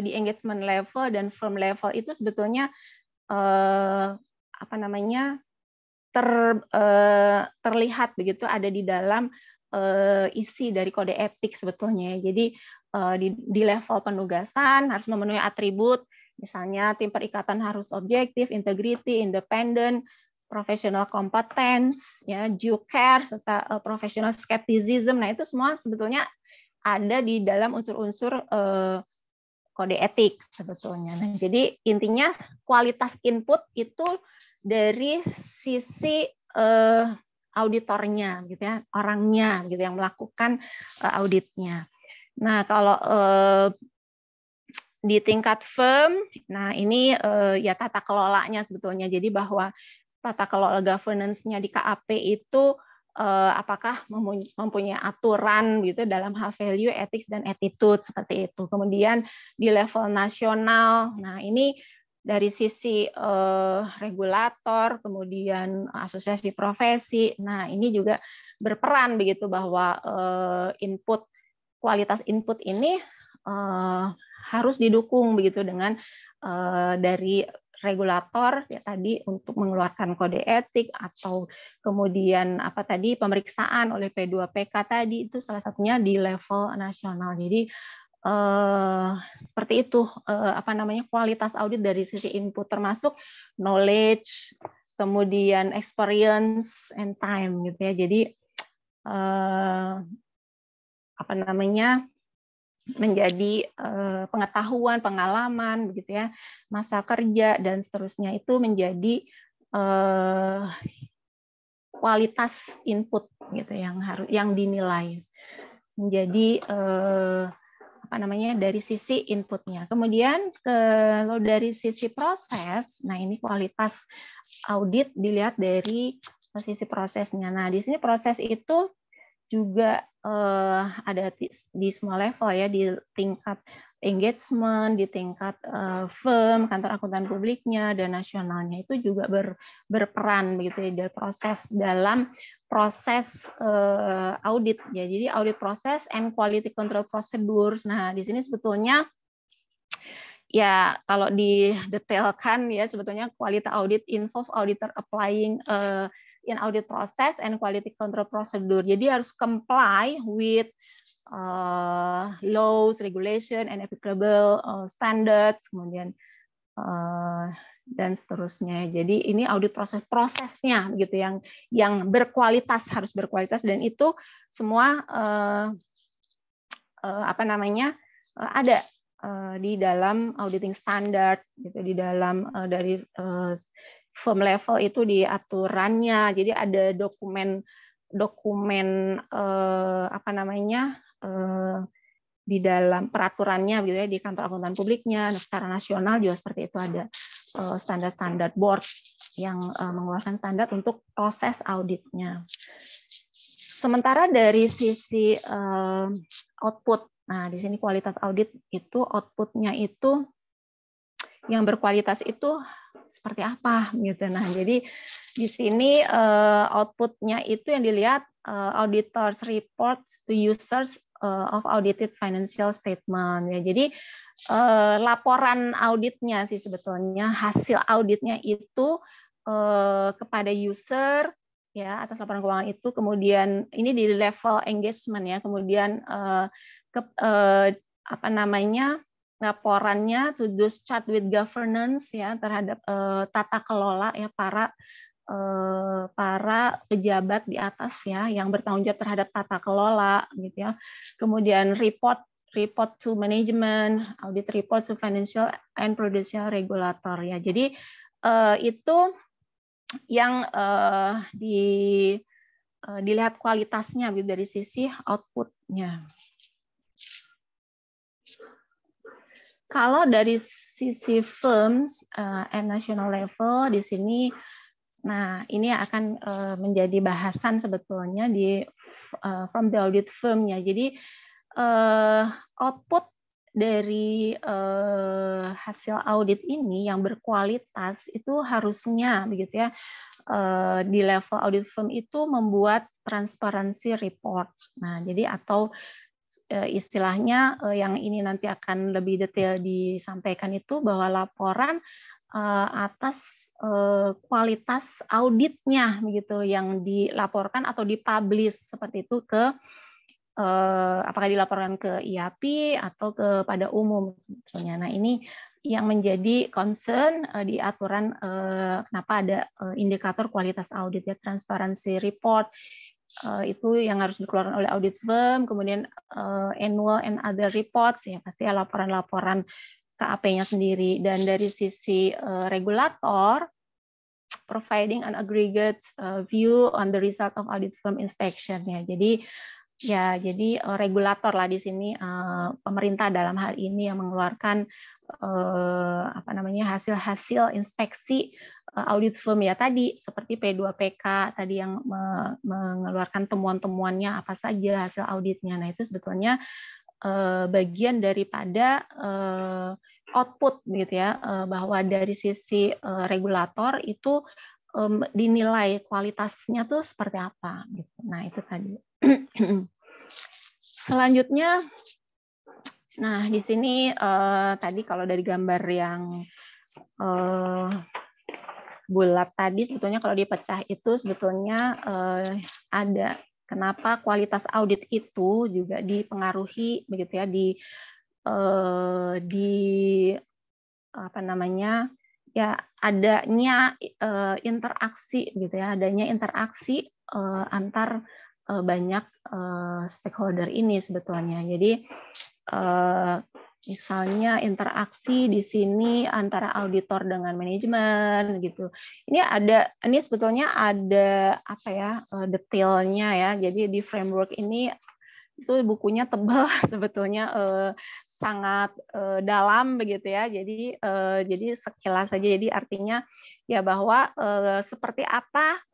di engagement level dan firm level itu sebetulnya terlihat begitu ada di dalam isi dari kode etik sebetulnya. Jadi di level penugasan harus memenuhi atribut, misalnya tim perikatan harus objektif, integrity, independent, professional competence, ya, due care, serta professional skepticism. Nah, itu semua sebetulnya ada di dalam unsur-unsur kode etik sebetulnya. Nah, jadi intinya kualitas input itu dari sisi auditornya, gitu ya, orangnya, gitu yang melakukan auditnya. Nah, kalau di tingkat firm, nah ini ya tata kelolanya sebetulnya. Jadi bahwa tata kelola governance-nya di KAP itu apakah mempunyai aturan gitu dalam hal value, ethics dan attitude seperti itu. Kemudian di level nasional, nah ini dari sisi regulator, kemudian asosiasi profesi, nah ini juga berperan begitu bahwa kualitas input ini harus didukung begitu dengan dari regulator ya tadi untuk mengeluarkan kode etik atau kemudian pemeriksaan oleh P2PK tadi itu salah satunya di level nasional. Jadi seperti itu kualitas audit dari sisi input termasuk knowledge, kemudian experience and time gitu ya. Jadi menjadi pengetahuan, pengalaman begitu ya, masa kerja dan seterusnya itu menjadi kualitas input gitu yang dinilai menjadi dari sisi inputnya. Kemudian kalau dari sisi proses, nah ini kualitas audit dilihat dari sisi prosesnya. Nah, di sini proses itu juga ada di semua level ya, di tingkat engagement, di tingkat firm, kantor akuntan publiknya dan nasionalnya itu juga berperan begitu ya dalam proses audit ya. Jadi audit proses and quality control procedures. Nah, di sini sebetulnya ya kalau didetailkan ya sebetulnya quality audit involve auditor applying in audit process and quality control procedure. Jadi harus comply with laws, regulation, and applicable standards, kemudian dan seterusnya. Jadi ini audit prosesnya gitu yang berkualitas, harus berkualitas, dan itu semua ada di dalam auditing standard gitu, di dalam dari firm level itu di aturannya. Jadi ada dokumen di dalam peraturannya gitu ya, di kantor akuntan publiknya secara nasional juga seperti itu, ada standar-standar board yang mengeluarkan standar untuk proses auditnya. Sementara dari sisi output, nah di sini kualitas audit itu outputnya itu yang berkualitas itu seperti apa gitu. Nah, jadi di sini outputnya itu yang dilihat auditors reports to users of audited financial statement ya. Jadi laporan auditnya sih sebetulnya, hasil auditnya itu kepada user ya atas laporan keuangan itu, kemudian ini di level engagement ya, kemudian apa namanya, laporannya to those charged with governance ya, terhadap tata kelola ya, para pejabat di atas ya yang bertanggung jawab terhadap tata kelola gitu ya. Kemudian report to management, audit report to financial and prudential regulator ya. Jadi itu yang dilihat kualitasnya gitu dari sisi outputnya. Kalau dari sisi firms and national level di sini, nah ini akan menjadi bahasan sebetulnya di from the audit firm ya. Jadi output dari hasil audit ini yang berkualitas itu harusnya begitu ya, di level audit firm itu membuat transparency report. Nah, jadi atau istilahnya yang ini nanti akan lebih detail disampaikan itu bahwa laporan atas kualitas auditnya begitu yang dilaporkan atau dipublish seperti itu ke apakah dilaporkan ke IAP atau kepada umum sebetulnya. Nah, ini yang menjadi concern di aturan kenapa ada indikator kualitas audit ya, transparency report. Itu yang harus dikeluarkan oleh audit firm, kemudian annual and other reports ya pasti ya laporan-laporan KAP-nya sendiri, dan dari sisi regulator providing an aggregate view on the result of audit firm inspection ya. Jadi regulator lah di sini, pemerintah dalam hal ini yang mengeluarkan apa namanya hasil-hasil inspeksi audit firm ya tadi, seperti P2PK tadi yang mengeluarkan temuan-temuannya apa saja hasil auditnya. Nah, itu sebetulnya bagian daripada output gitu ya, bahwa dari sisi regulator itu dinilai kualitasnya tuh seperti apa gitu. Nah, itu tadi. Selanjutnya, nah di sini tadi kalau dari gambar yang bulat tadi sebetulnya kalau dipecah itu sebetulnya ada kenapa kualitas audit itu juga dipengaruhi begitu ya di apa namanya ya adanya interaksi gitu ya, adanya interaksi antar banyak stakeholder ini sebetulnya. Jadi misalnya interaksi di sini antara auditor dengan manajemen gitu. Ini sebetulnya ada apa ya detailnya ya. Jadi di framework ini itu bukunya tebal sebetulnya, sangat dalam begitu ya. Jadi sekilas saja. Jadi artinya ya bahwa seperti apa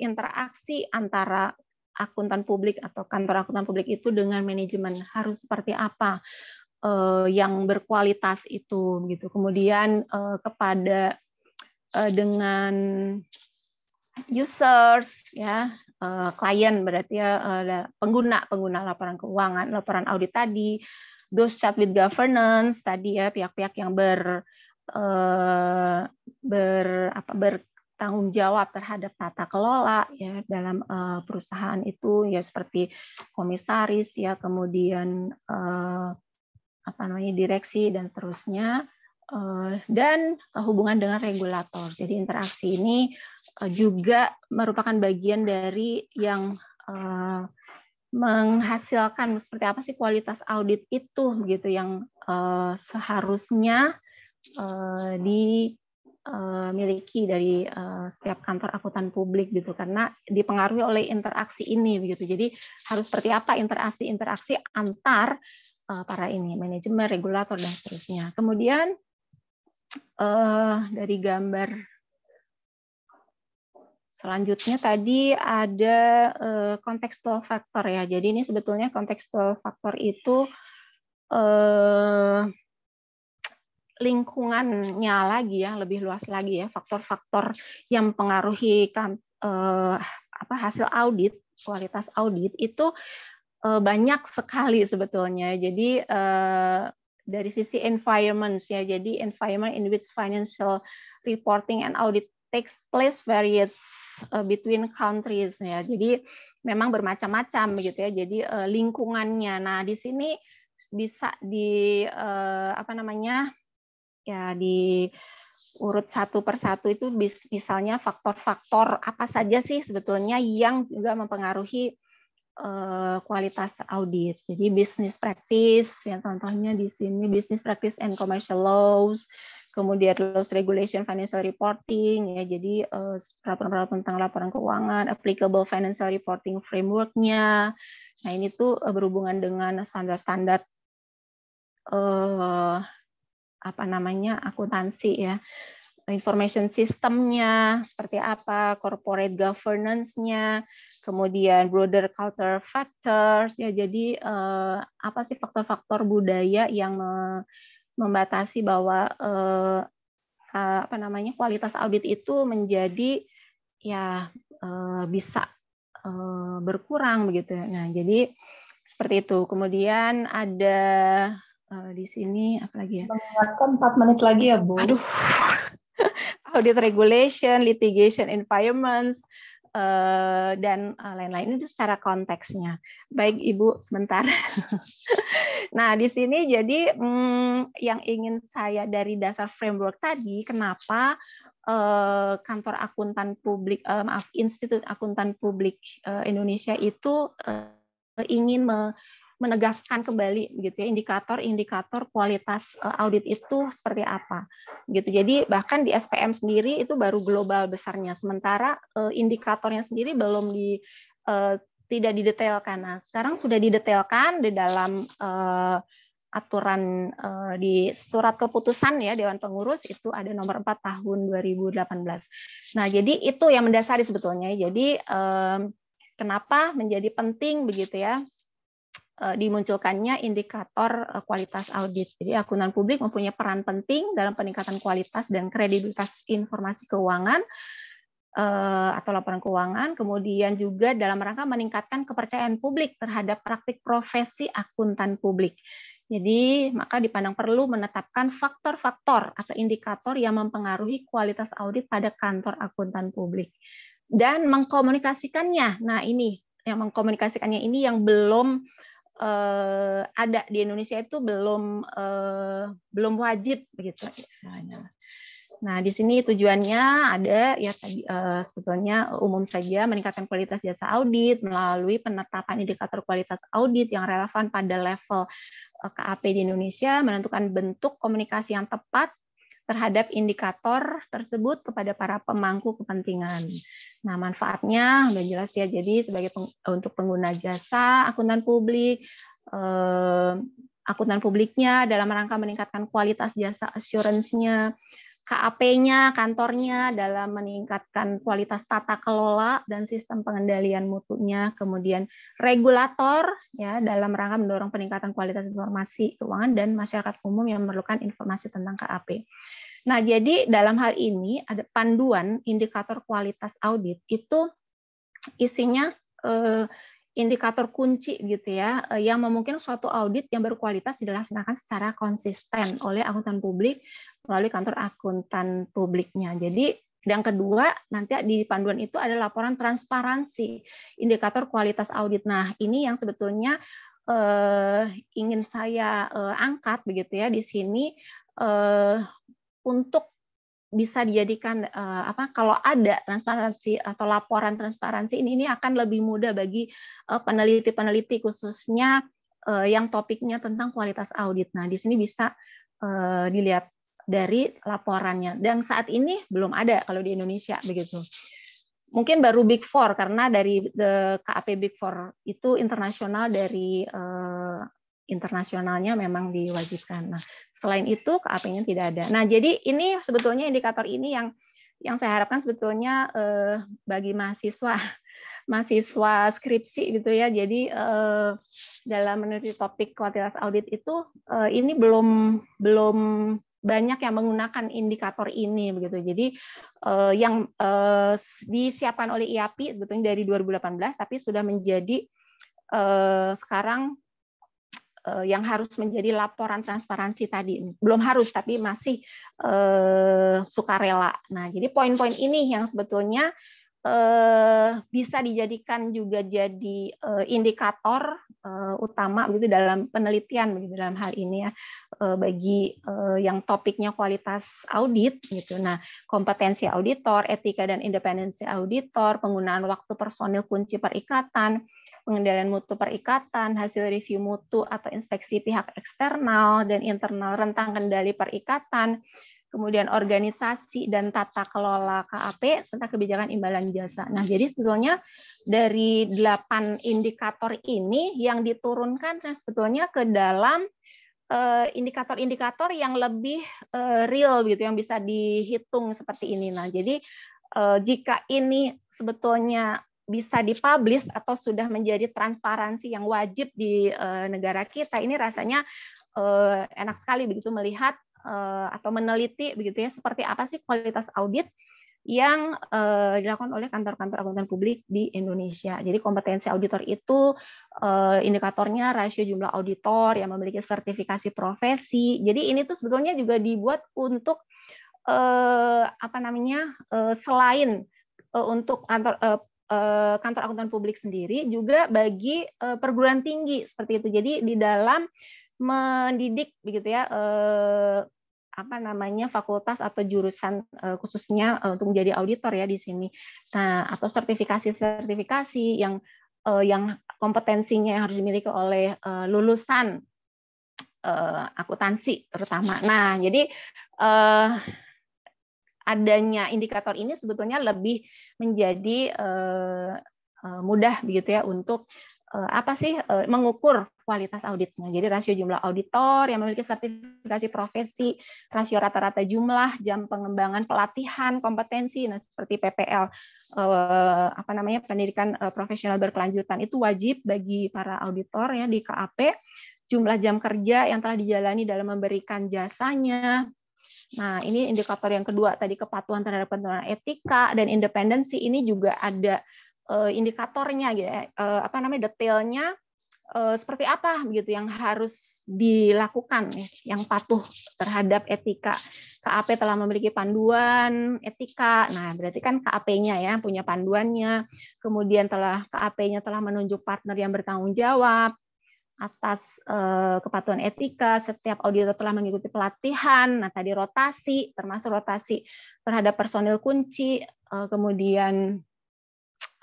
interaksi antara akuntan publik atau kantor akuntan publik itu dengan manajemen, harus seperti apa yang berkualitas itu gitu. Kemudian kepada dengan users ya, klien berarti ya pengguna laporan keuangan, laporan audit tadi, those charged with governance tadi ya, pihak-pihak yang bertanggung jawab terhadap tata kelola ya dalam perusahaan itu ya, seperti komisaris ya, kemudian direksi dan terusnya, dan hubungan dengan regulator. Jadi interaksi ini juga merupakan bagian dari yang menghasilkan seperti apa sih kualitas audit itu begitu, yang seharusnya dimiliki dari setiap kantor akuntan publik gitu, karena dipengaruhi oleh interaksi ini begitu. Jadi harus seperti apa interaksi antar para ini manajemen, regulator dan seterusnya. Kemudian dari gambar selanjutnya tadi ada contextual factor ya. Jadi ini sebetulnya contextual factor itu lingkungannya lagi ya, lebih luas lagi ya, faktor-faktor yang mempengaruhi hasil audit, kualitas audit itu banyak sekali sebetulnya. Jadi dari sisi environment ya, jadi environment in which financial reporting and audit takes place varies between countries ya. Jadi memang bermacam-macam begitu ya. Jadi lingkungannya. Nah, di sini bisa di di urut satu persatu itu misalnya faktor-faktor apa saja sih sebetulnya yang juga mempengaruhi kualitas audit. Jadi business practice, yang contohnya di sini business practice and commercial laws, kemudian laws regulation financial reporting, ya jadi peraturan-peraturan tentang laporan keuangan, applicable financial reporting framework-nya. Nah ini tuh berhubungan dengan standar-standar akuntansi ya. Information system-nya seperti apa, corporate governance-nya, kemudian broader culture factors ya. Jadi apa sih faktor-faktor budaya yang membatasi bahwa kualitas audit itu menjadi ya bisa berkurang begitu. Nah, jadi seperti itu. Kemudian ada di sini apa lagi ya? Mengingatkan 4 menit lagi ya, Bu. Aduh. Audit regulation, litigation environments, dan lain-lain itu secara konteksnya. Baik Ibu, sebentar. Nah, di sini jadi yang ingin saya dari dasar framework tadi, kenapa kantor akuntan publik, Institut Akuntan Publik Indonesia itu ingin menegaskan kembali gitu ya indikator-indikator kualitas audit itu seperti apa gitu. Jadi bahkan di SPM sendiri itu baru global besarnya, sementara indikatornya sendiri belum tidak didetailkan. Nah, sekarang sudah didetailkan di dalam aturan di surat keputusan ya Dewan Pengurus itu ada nomor 4 tahun 2018. Nah, jadi itu yang mendasari sebetulnya. Jadi kenapa menjadi penting begitu ya dimunculkannya indikator kualitas audit. Jadi akuntan publik mempunyai peran penting dalam peningkatan kualitas dan kredibilitas informasi keuangan atau laporan keuangan, kemudian juga dalam rangka meningkatkan kepercayaan publik terhadap praktik profesi akuntan publik. Jadi maka dipandang perlu menetapkan faktor-faktor atau indikator yang mempengaruhi kualitas audit pada kantor akuntan publik dan mengkomunikasikannya. Nah ini yang mengkomunikasikannya ini yang belum ada di Indonesia itu belum wajib begitu istilahnya. Nah, di sini tujuannya ada ya tadi sebetulnya umum saja meningkatkan kualitas jasa audit melalui penetapan indikator kualitas audit yang relevan pada level KAP di Indonesia, menentukan bentuk komunikasi yang tepat terhadap indikator tersebut kepada para pemangku kepentingan. Nah, manfaatnya udah jelas ya. Jadi sebagai untuk pengguna jasa akuntan publik, akuntan publiknya dalam rangka meningkatkan kualitas jasa assurance-nya, KAP-nya, kantornya dalam meningkatkan kualitas tata kelola dan sistem pengendalian mutunya, kemudian regulator ya dalam rangka mendorong peningkatan kualitas informasi keuangan dan masyarakat umum yang memerlukan informasi tentang KAP. Nah, jadi dalam hal ini ada panduan indikator kualitas audit itu isinya indikator kunci gitu ya yang memungkinkan suatu audit yang berkualitas dilaksanakan secara konsisten oleh akuntan publik melalui kantor akuntan publiknya. Jadi yang kedua nanti di panduan itu ada laporan transparansi indikator kualitas audit. Nah, ini yang sebetulnya ingin saya angkat begitu ya di sini untuk bisa dijadikan kalau ada transparansi atau laporan transparansi ini akan lebih mudah bagi peneliti-peneliti khususnya yang topiknya tentang kualitas audit. Nah, di sini bisa dilihat dari laporannya dan saat ini belum ada kalau di Indonesia begitu. Mungkin baru Big Four karena dari KAP Big Four itu internasional dari internasionalnya memang diwajibkan. Nah, selain itu KAP-nya tidak ada. Nah, jadi ini sebetulnya indikator ini yang saya harapkan sebetulnya bagi mahasiswa skripsi gitu ya. Jadi dalam meneliti topik kualitas audit itu ini belum banyak yang menggunakan indikator ini begitu. Jadi yang disiapkan oleh IAPI sebetulnya dari 2018 tapi sudah menjadi sekarang yang harus menjadi laporan transparansi tadi. Belum harus, tapi masih sukarela. Nah, jadi poin-poin ini yang sebetulnya bisa dijadikan juga jadi indikator utama begitu dalam penelitian begitu dalam hal ini ya bagi yang topiknya kualitas audit gitu. Nah, kompetensi auditor, etika dan independensi auditor, penggunaan waktu personil kunci perikatan, pengendalian mutu perikatan, hasil review mutu atau inspeksi pihak eksternal dan internal rentang kendali perikatan, kemudian organisasi dan tata kelola KAP, serta kebijakan imbalan jasa. Nah, jadi sebetulnya dari 8 indikator ini yang diturunkan sebetulnya ke dalam indikator-indikator yang lebih real gitu, yang bisa dihitung seperti ini. Nah, jadi jika ini sebetulnya bisa dipublish atau sudah menjadi transparansi yang wajib di negara kita, ini rasanya enak sekali begitu melihat atau meneliti begitu ya seperti apa sih kualitas audit yang dilakukan oleh kantor-kantor akuntan publik di Indonesia. Jadi kompetensi auditor itu indikatornya rasio jumlah auditor yang memiliki sertifikasi profesi. Jadi ini tuh sebetulnya juga dibuat untuk selain untuk kantor akuntan publik sendiri juga bagi perguruan tinggi seperti itu. Jadi di dalam mendidik begitu ya fakultas atau jurusan khususnya untuk menjadi auditor ya di sini. Nah, atau sertifikasi yang kompetensinya yang harus dimiliki oleh lulusan akuntansi terutama. Nah, jadi adanya indikator ini sebetulnya lebih menjadi mudah begitu ya untuk mengukur kualitas auditnya. Jadi rasio jumlah auditor yang memiliki sertifikasi profesi, rasio rata-rata jumlah, jam pengembangan pelatihan, kompetensi, nah seperti PPL pendidikan profesional berkelanjutan itu wajib bagi para auditor ya di KAP, jumlah jam kerja yang telah dijalani dalam memberikan jasanya. Nah, ini indikator yang kedua tadi kepatuhan terhadap ketentuan etika dan independensi ini juga ada indikatornya gitu ya. Detailnya seperti apa begitu yang harus dilakukan ya, yang patuh terhadap etika. KAP telah memiliki panduan etika. Nah, berarti kan KAP-nya ya punya panduannya. Kemudian KAP-nya telah menunjuk partner yang bertanggung jawab atas kepatuhan etika, setiap auditor telah mengikuti pelatihan, nah tadi rotasi, termasuk rotasi terhadap personil kunci, kemudian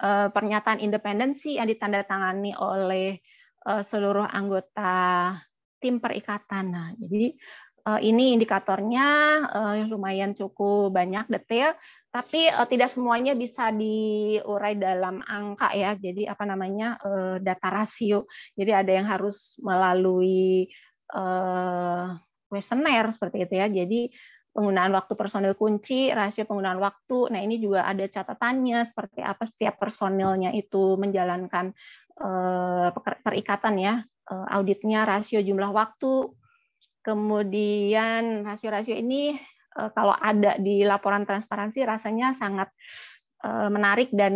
pernyataan independensi yang ditandatangani oleh seluruh anggota tim perikatan. Nah, jadi ini indikatornya lumayan cukup banyak detail, tapi tidak semuanya bisa diurai dalam angka ya. Jadi data rasio. Jadi ada yang harus melalui kuesioner seperti itu ya. Jadi penggunaan waktu personil kunci, rasio penggunaan waktu. Nah, ini juga ada catatannya seperti apa setiap personilnya itu menjalankan perikatan ya. Auditnya rasio jumlah waktu. Kemudian rasio-rasio ini kalau ada di laporan transparansi rasanya sangat menarik dan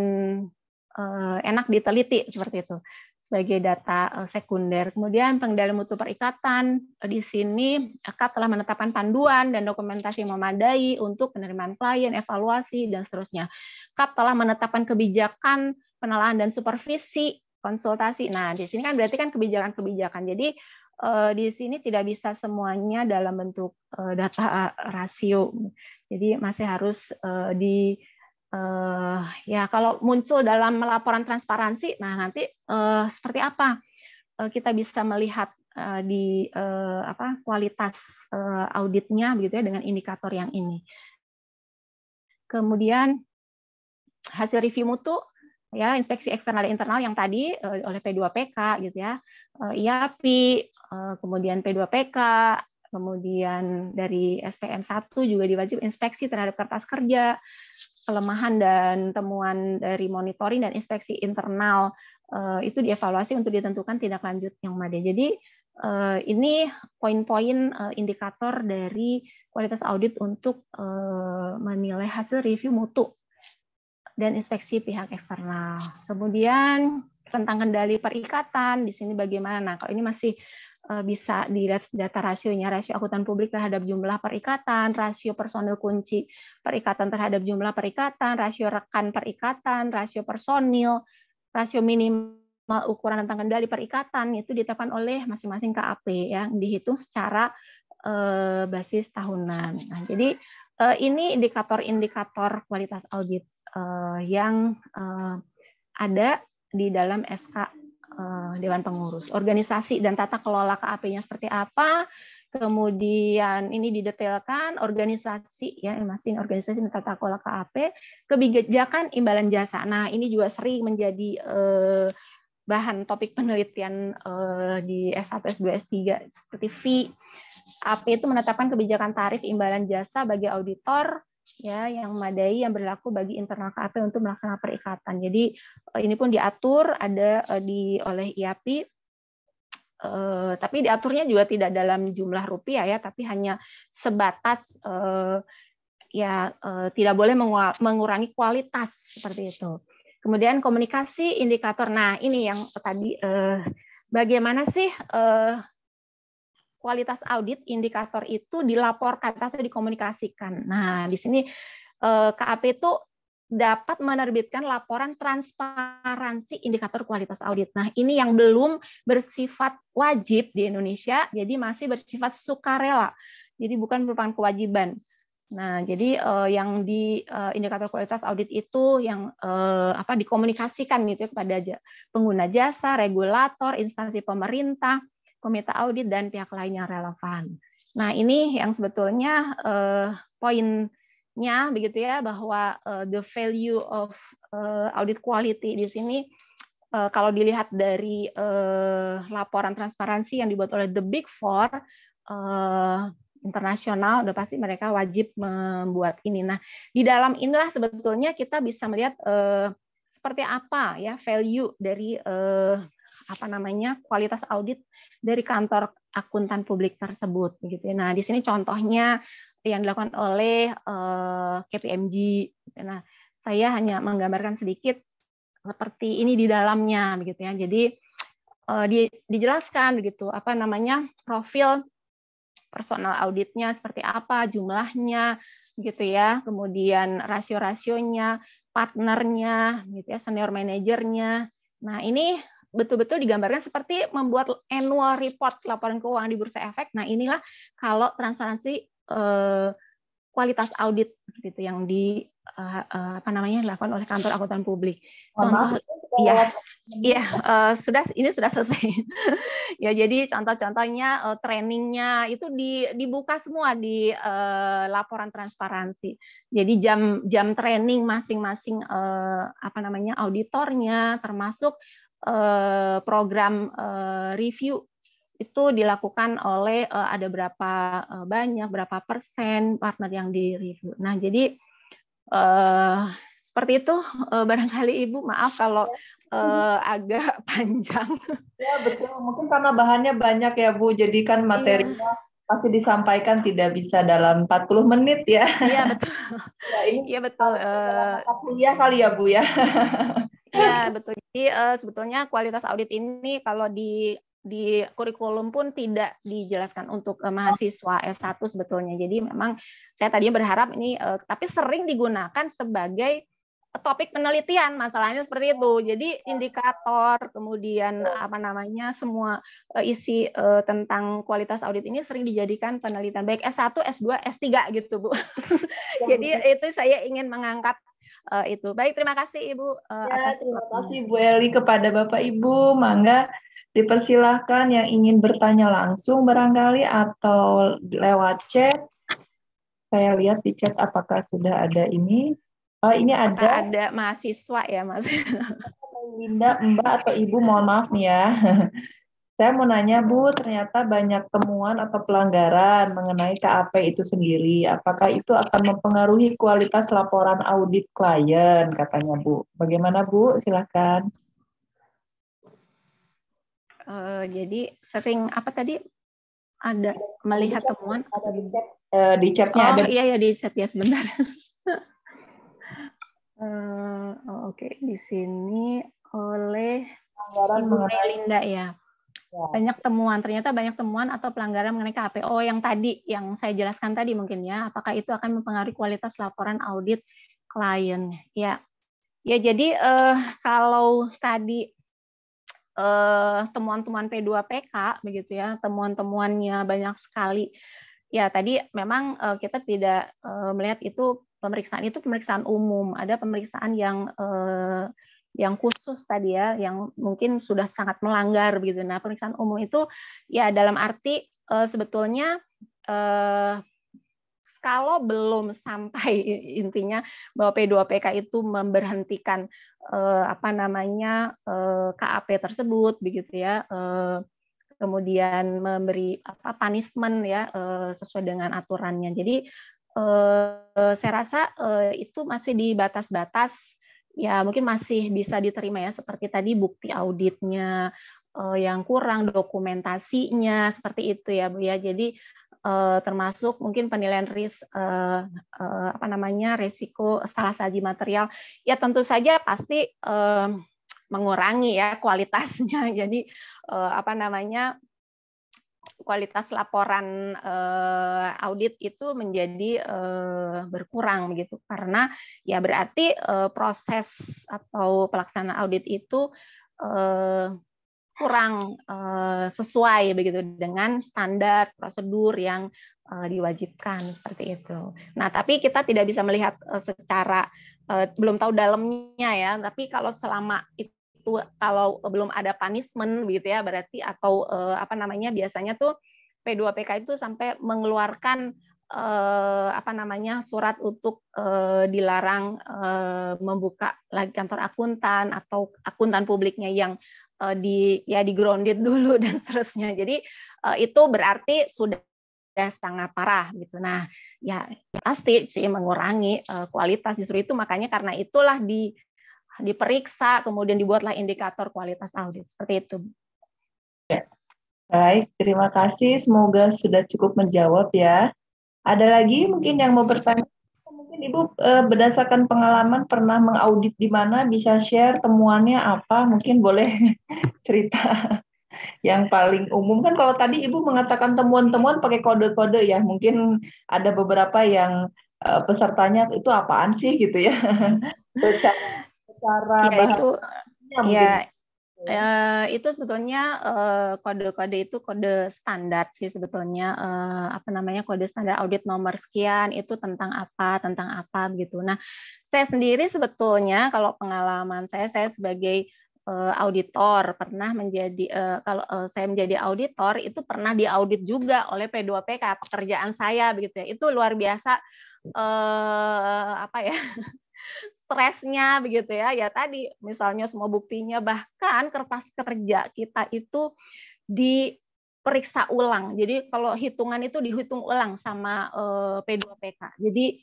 enak diteliti seperti itu sebagai data sekunder. Kemudian pengendalian mutu perikatan, di sini KAP telah menetapkan panduan dan dokumentasi yang memadai untuk penerimaan klien, evaluasi, dan seterusnya. KAP telah menetapkan kebijakan penelahan dan supervisi, konsultasi. Nah, di sini kan berarti kan kebijakan-kebijakan. Jadi di sini tidak bisa semuanya dalam bentuk data rasio. Jadi masih harus kalau muncul dalam laporan transparansi, nah nanti seperti apa kita bisa melihat di kualitas auditnya gitu ya dengan indikator yang ini. Kemudian hasil review mutu ya inspeksi eksternal dan internal yang tadi oleh P2PK gitu ya, IAPI, kemudian P2PK, kemudian dari SPM 1 juga diwajib inspeksi terhadap kertas kerja, kelemahan dan temuan dari monitoring dan inspeksi internal itu dievaluasi untuk ditentukan tindak lanjut yang memadai. Jadi ini poin-poin indikator dari kualitas audit untuk menilai hasil review mutu dan inspeksi pihak eksternal. Kemudian tentang kendali perikatan, di sini bagaimana? Nah, kalau ini masih bisa dilihat data rasionya, rasio akuntan publik terhadap jumlah perikatan, rasio personil kunci perikatan terhadap jumlah perikatan, rasio rekan perikatan, rasio personil, rasio minimal ukuran tentang kendali perikatan itu ditetapkan oleh masing-masing KAP ya, dihitung secara basis tahunan. Nah, jadi ini indikator-indikator kualitas audit yang ada di dalam SK Dewan Pengurus. Organisasi dan tata kelola KAP-nya seperti apa, kemudian ini didetailkan organisasi ya, masing organisasi dan tata kelola KAP, kebijakan imbalan jasa. Nah, ini juga sering menjadi bahan topik penelitian di S1, S2, S3 seperti fee. AP itu menetapkan kebijakan tarif imbalan jasa bagi auditor ya yang memadai yang berlaku bagi internal KAP untuk melaksanakan perikatan. Jadi ini pun diatur ada oleh IAPI, tapi diaturnya juga tidak dalam jumlah rupiah ya, tapi hanya sebatas tidak boleh mengurangi kualitas seperti itu. Kemudian komunikasi indikator. Nah ini yang tadi bagaimana sih kualitas audit indikator itu dilaporkan atau dikomunikasikan. Nah, di sini KAP itu dapat menerbitkan laporan transparansi indikator kualitas audit. Nah, ini yang belum bersifat wajib di Indonesia, jadi masih bersifat sukarela. Jadi bukan merupakan kewajiban. Nah, jadi yang di indikator kualitas audit itu yang dikomunikasikan gitu ya, kepada pengguna jasa, regulator, instansi pemerintah, komite audit dan pihak lain yang relevan. Nah, ini yang sebetulnya poinnya begitu ya, bahwa the value of audit quality di sini kalau dilihat dari laporan transparansi yang dibuat oleh the Big Four internasional, udah pasti mereka wajib membuat ini. Nah, di dalam inilah sebetulnya kita bisa melihat seperti apa ya value dari kualitas audit dari kantor akuntan publik tersebut begitu. Nah, di sini contohnya yang dilakukan oleh KPMG. Nah, saya hanya menggambarkan sedikit seperti ini di dalamnya begitu ya. Jadi dijelaskan begitu profil personal auditnya seperti apa, jumlahnya gitu ya. Kemudian rasio-rasionya, partnernya gitu ya, senior manajernya. Nah, ini betul-betul digambarkan seperti membuat annual report laporan keuangan di Bursa Efek. Nah, inilah kalau transparansi kualitas audit seperti itu yang dilakukan oleh kantor akuntan publik. Contoh ini sudah selesai. Ya, jadi contoh-contohnya trainingnya itu dibuka semua di laporan transparansi. Jadi jam training masing-masing auditornya, termasuk program review itu dilakukan oleh ada berapa persen partner yang di review. Nah, jadi seperti itu barangkali Ibu, maaf kalau agak panjang. Ya betul, mungkin karena bahannya banyak ya Bu, jadi kan materinya pasti disampaikan tidak bisa dalam 40 menit ya. Iya betul. Ya, ini iya betul. Kuliah kali ya Bu ya. Iya betul. Jadi sebetulnya kualitas audit ini kalau di kurikulum pun tidak dijelaskan untuk mahasiswa S1 sebetulnya. Jadi memang saya tadinya berharap ini, tapi sering digunakan sebagai topik penelitian, masalahnya seperti itu. Jadi indikator, kemudian semua isi tentang kualitas audit ini sering dijadikan penelitian, baik S1, S2, S3 gitu Bu. Jadi itu saya ingin mengangkat itu. Baik, terima kasih Ibu. Terima kasih Bu Eli kepada Bapak Ibu. Mangga dipersilahkan yang ingin bertanya langsung barangkali atau lewat chat. Saya lihat di chat apakah sudah ada ini. Oh, ini ada mahasiswa ya, Mas. Linda, Mbak atau Ibu, mohon maaf nih ya. Saya mau nanya Bu, ternyata banyak temuan atau pelanggaran mengenai KAP itu sendiri. Apakah itu akan mempengaruhi kualitas laporan audit klien, katanya Bu. Bagaimana Bu? Silahkan. Jadi sering apa tadi ada melihat temuan? Ada di chat, di chatnya Oh ada. iya ya di chat ya sebentar. Oke, di sini oleh Pelanggaran Ibu mengenai Melinda ya. Banyak temuan, ternyata banyak temuan atau pelanggaran mengenai KPO yang tadi, yang saya jelaskan tadi mungkin ya. Apakah itu akan mempengaruhi kualitas laporan audit klien? Ya, ya jadi kalau tadi temuan-temuan P2PK begitu ya, temuan-temuannya banyak sekali. Ya tadi memang kita tidak melihat itu pemeriksaan umum, ada pemeriksaan yang khusus tadi ya, yang mungkin sudah sangat melanggar begitu. Nah, pemeriksaan umum itu ya dalam arti sebetulnya kalau belum sampai intinya bahwa P2PK itu memberhentikan KAP tersebut begitu ya, kemudian memberi punishment ya sesuai dengan aturannya. Jadi saya rasa itu masih di batas-batas ya mungkin masih bisa diterima ya, seperti tadi bukti auditnya yang kurang, dokumentasinya seperti itu ya Bu ya. Jadi termasuk mungkin penilaian risiko salah saji material ya tentu saja pasti mengurangi ya kualitasnya. Jadi kualitas laporan audit itu menjadi berkurang begitu, karena ya berarti proses atau pelaksanaan audit itu kurang sesuai begitu dengan standar prosedur yang diwajibkan seperti itu. Nah, tapi kita tidak bisa melihat secara belum tahu dalamnya ya, tapi kalau selama itu kalau belum ada punishment begitu ya, berarti atau biasanya tuh P2PK itu sampai mengeluarkan surat untuk dilarang membuka lagi kantor akuntan atau akuntan publiknya yang di grounded dulu dan seterusnya. Jadi itu berarti sudah sangat parah gitu. Nah, ya pasti sih mengurangi kualitas, justru itu makanya karena itulah diperiksa kemudian dibuatlah indikator kualitas audit seperti itu. Ya. Baik, terima kasih. Semoga sudah cukup menjawab ya. Ada lagi mungkin yang mau bertanya? Mungkin Ibu berdasarkan pengalaman pernah mengaudit di mana, bisa share temuannya apa? Mungkin boleh cerita yang paling umum. Kan kalau tadi Ibu mengatakan temuan-temuan pakai kode-kode ya, mungkin ada beberapa yang pesertanya itu apaan sih gitu ya. Secara ya, bahasanya mungkin. Itu sebetulnya kode-kode itu kode standar sih sebetulnya, kode standar audit nomor sekian itu tentang apa begitu. Nah, saya sendiri sebetulnya kalau pengalaman saya sebagai auditor pernah menjadi saya menjadi auditor itu pernah diaudit juga oleh P2PK, pekerjaan saya begitu ya. Itu luar biasa stresnya begitu ya. Ya tadi misalnya semua buktinya, bahkan kertas kerja kita itu diperiksa ulang. Jadi kalau hitungan itu dihitung ulang sama P2PK. Jadi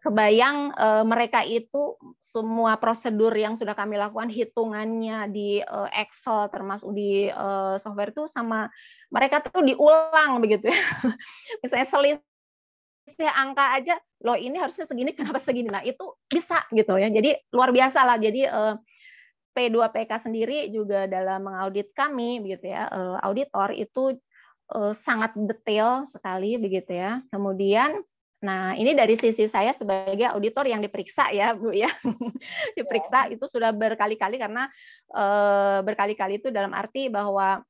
kebayang mereka itu semua prosedur yang sudah kami lakukan, hitungannya di Excel termasuk di software itu sama mereka tuh diulang begitu ya. Misalnya selisih angka aja, loh ini harusnya segini, kenapa segini? Nah itu bisa gitu ya. Jadi luar biasa lah. Jadi P2PK sendiri juga dalam mengaudit kami begitu ya, auditor itu sangat detail sekali begitu ya. Kemudian, nah ini dari sisi saya sebagai auditor yang diperiksa ya Bu ya, diperiksa itu sudah berkali-kali, karena berkali-kali itu dalam arti bahwa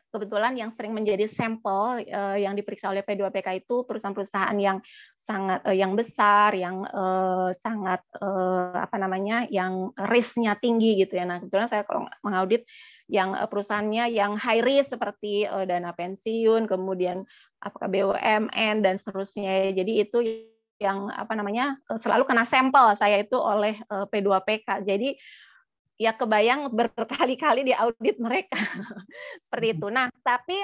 kebetulan yang sering menjadi sampel yang diperiksa oleh P2PK itu perusahaan-perusahaan yang sangat yang besar, yang sangat yang risk-nya tinggi gitu ya. Nah, kebetulan saya kalau mengaudit yang perusahaannya yang high risk seperti dana pensiun, kemudian apakah BUMN dan seterusnya. Jadi itu yang selalu kena sampel saya itu oleh P2PK. Jadi ya kebayang berkali-kali di audit mereka. Seperti itu. Nah, tapi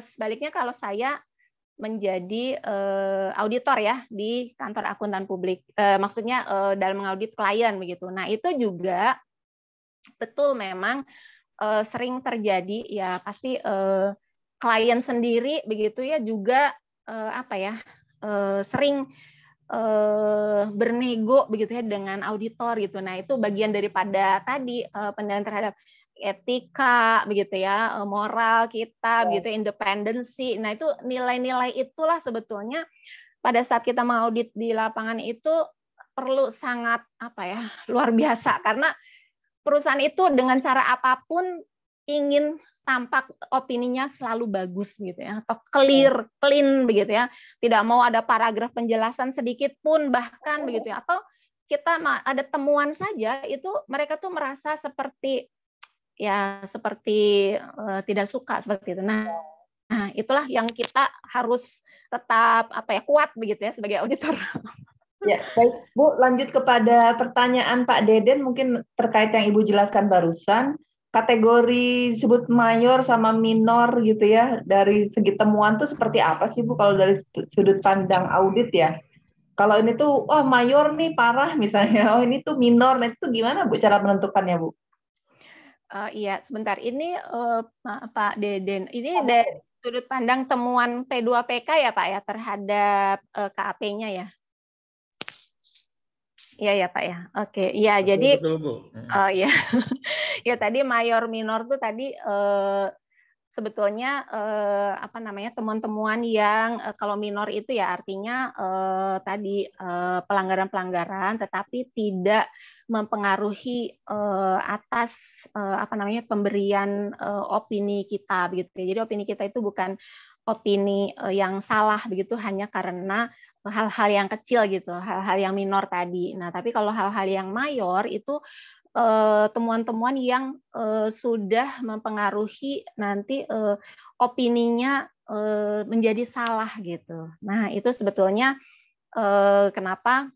sebaliknya kalau saya menjadi auditor ya di kantor akuntan publik, maksudnya dalam mengaudit klien begitu. Nah, itu juga betul memang sering terjadi ya, pasti klien sendiri begitu ya juga apa ya, sering bernego begitu ya dengan auditor gitu. Nah, itu bagian daripada tadi penilaian terhadap etika begitu ya, moral kita begitu, independensi. Nah, itu nilai-nilai itulah sebetulnya pada saat kita mengaudit di lapangan itu perlu sangat apa ya, luar biasa, karena perusahaan itu dengan cara apapun ingin tampak opininya selalu bagus gitu ya, atau clear, clean begitu ya. Tidak mau ada paragraf penjelasan sedikit pun bahkan begitu ya. Atau kita ada temuan saja itu mereka tuh merasa seperti ya seperti tidak suka seperti itu. Nah, itulah yang kita harus tetap apa ya, kuat begitu ya sebagai auditor. Ya, baik Bu, lanjut kepada pertanyaan Pak Deden mungkin terkait yang Ibu jelaskan barusan, kategori disebut mayor sama minor gitu ya, dari segi temuan tuh seperti apa sih Bu kalau dari sudut pandang audit ya? Kalau ini tuh, oh mayor nih parah misalnya, oh ini tuh minor, nah itu gimana Bu cara menentukannya Bu? Iya, sebentar. Ini Pak Deden, ini dari sudut pandang temuan P2PK ya Pak ya terhadap KAP-nya ya? Iya ya Pak ya. Oke, iya jadi betul Bu. Ya. Ya tadi mayor minor tuh tadi sebetulnya apa namanya temuan-temuan yang kalau minor itu ya artinya tadi pelanggaran-pelanggaran tetapi tidak mempengaruhi atas apa namanya pemberian opini kita begitu. Jadi opini kita itu bukan opini yang salah begitu hanya karena hal-hal yang kecil gitu, hal-hal yang minor tadi. Nah, tapi kalau hal-hal yang mayor itu temuan-temuan yang sudah mempengaruhi nanti opininya menjadi salah gitu. Nah, itu sebetulnya kenapa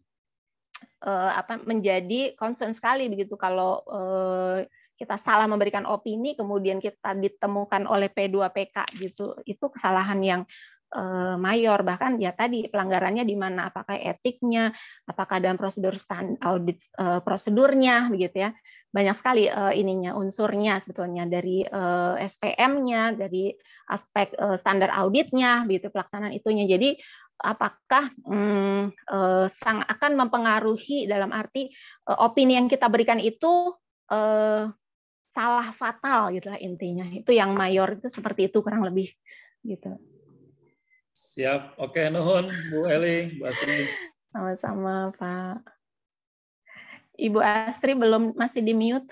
apa menjadi concern sekali begitu kalau kita salah memberikan opini kemudian kita ditemukan oleh P2PK gitu. Itu kesalahan yang mayor, bahkan ya tadi pelanggarannya di mana, apakah etiknya, apakah dalam prosedur audit prosedurnya begitu ya, banyak sekali ininya unsurnya sebetulnya dari SPM-nya, dari aspek standar auditnya begitu, pelaksanaan itunya. Jadi apakah akan mempengaruhi dalam arti opini yang kita berikan itu salah fatal gitu lah intinya. Itu yang mayor itu seperti itu kurang lebih gitu. Siap. Oke, nuhun Bu Eli, Bu Astri. Sama-sama, Pak. Ibu Astri masih di mute.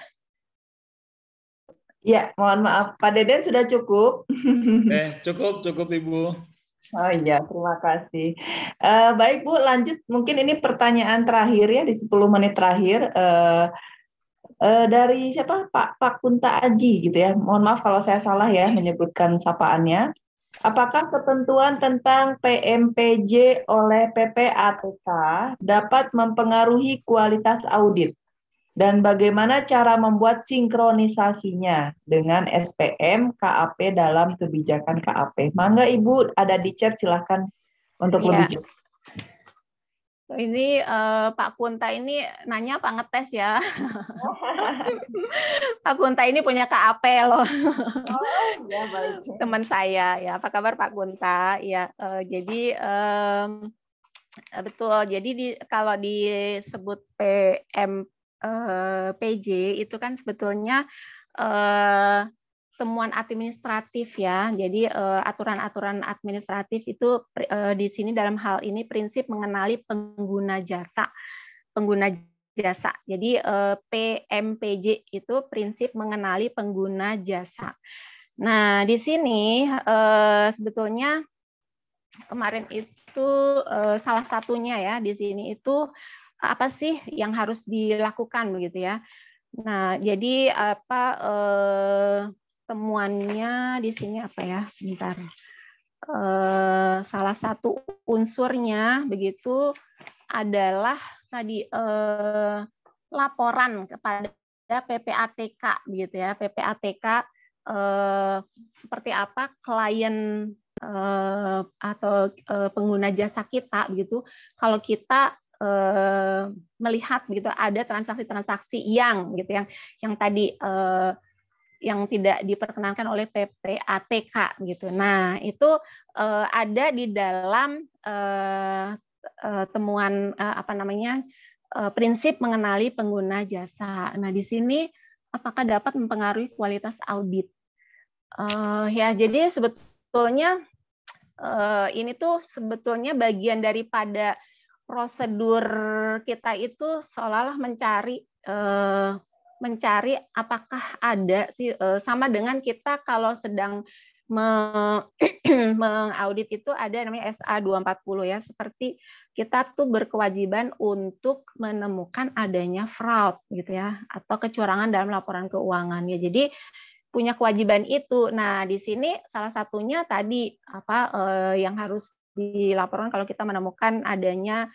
Ya, mohon maaf. Pak Deden sudah cukup? Cukup Ibu. Oh iya, terima kasih. Baik Bu, lanjut. Mungkin ini pertanyaan terakhir ya, di 10 menit terakhir. Dari siapa? Pak Kunta Aji gitu ya. Mohon maaf kalau saya salah ya menyebutkan sapaannya. Apakah ketentuan tentang PMPJ oleh PPATK dapat mempengaruhi kualitas audit? Dan bagaimana cara membuat sinkronisasinya dengan SPM KAP dalam kebijakan KAP? Mangga Ibu, ada di chat, silahkan untuk lebih jelas. Ini Pak Kunta ini nanya apa ngetes ya? Pak Kunta ini punya KAP loh. Oh, ya baik. Teman saya ya. Apa kabar Pak Kunta? Ya, jadi betul. Jadi kalau disebut PMPJ itu kan sebetulnya temuan administratif ya. Jadi aturan-aturan administratif itu di sini dalam hal ini prinsip mengenali pengguna jasa. Pengguna jasa. Jadi PMPJ itu prinsip mengenali pengguna jasa. Nah, di sini sebetulnya kemarin itu salah satunya ya di sini itu apa sih yang harus dilakukan begitu ya. Nah, jadi apa temuannya di sini apa ya? Sebentar. Salah satu unsurnya begitu adalah tadi laporan kepada PPATK gitu ya. PPATK seperti apa klien atau pengguna jasa kita gitu. Kalau kita melihat gitu ada transaksi-transaksi yang gitu yang tadi yang tidak diperkenankan oleh PPATK gitu. Nah, itu ada di dalam temuan prinsip mengenali pengguna jasa. Nah, di sini apakah dapat mempengaruhi kualitas audit? Ya, jadi sebetulnya ini tuh sebetulnya bagian daripada prosedur kita itu seolah-olah mencari apakah ada sih sama dengan kita kalau sedang mengaudit itu ada namanya SA 240 ya, seperti kita tuh berkewajiban untuk menemukan adanya fraud gitu ya atau kecurangan dalam laporan keuangan ya. Jadi punya kewajiban itu. Nah, di sini salah satunya tadi yang harus dilaporkan kalau kita menemukan adanya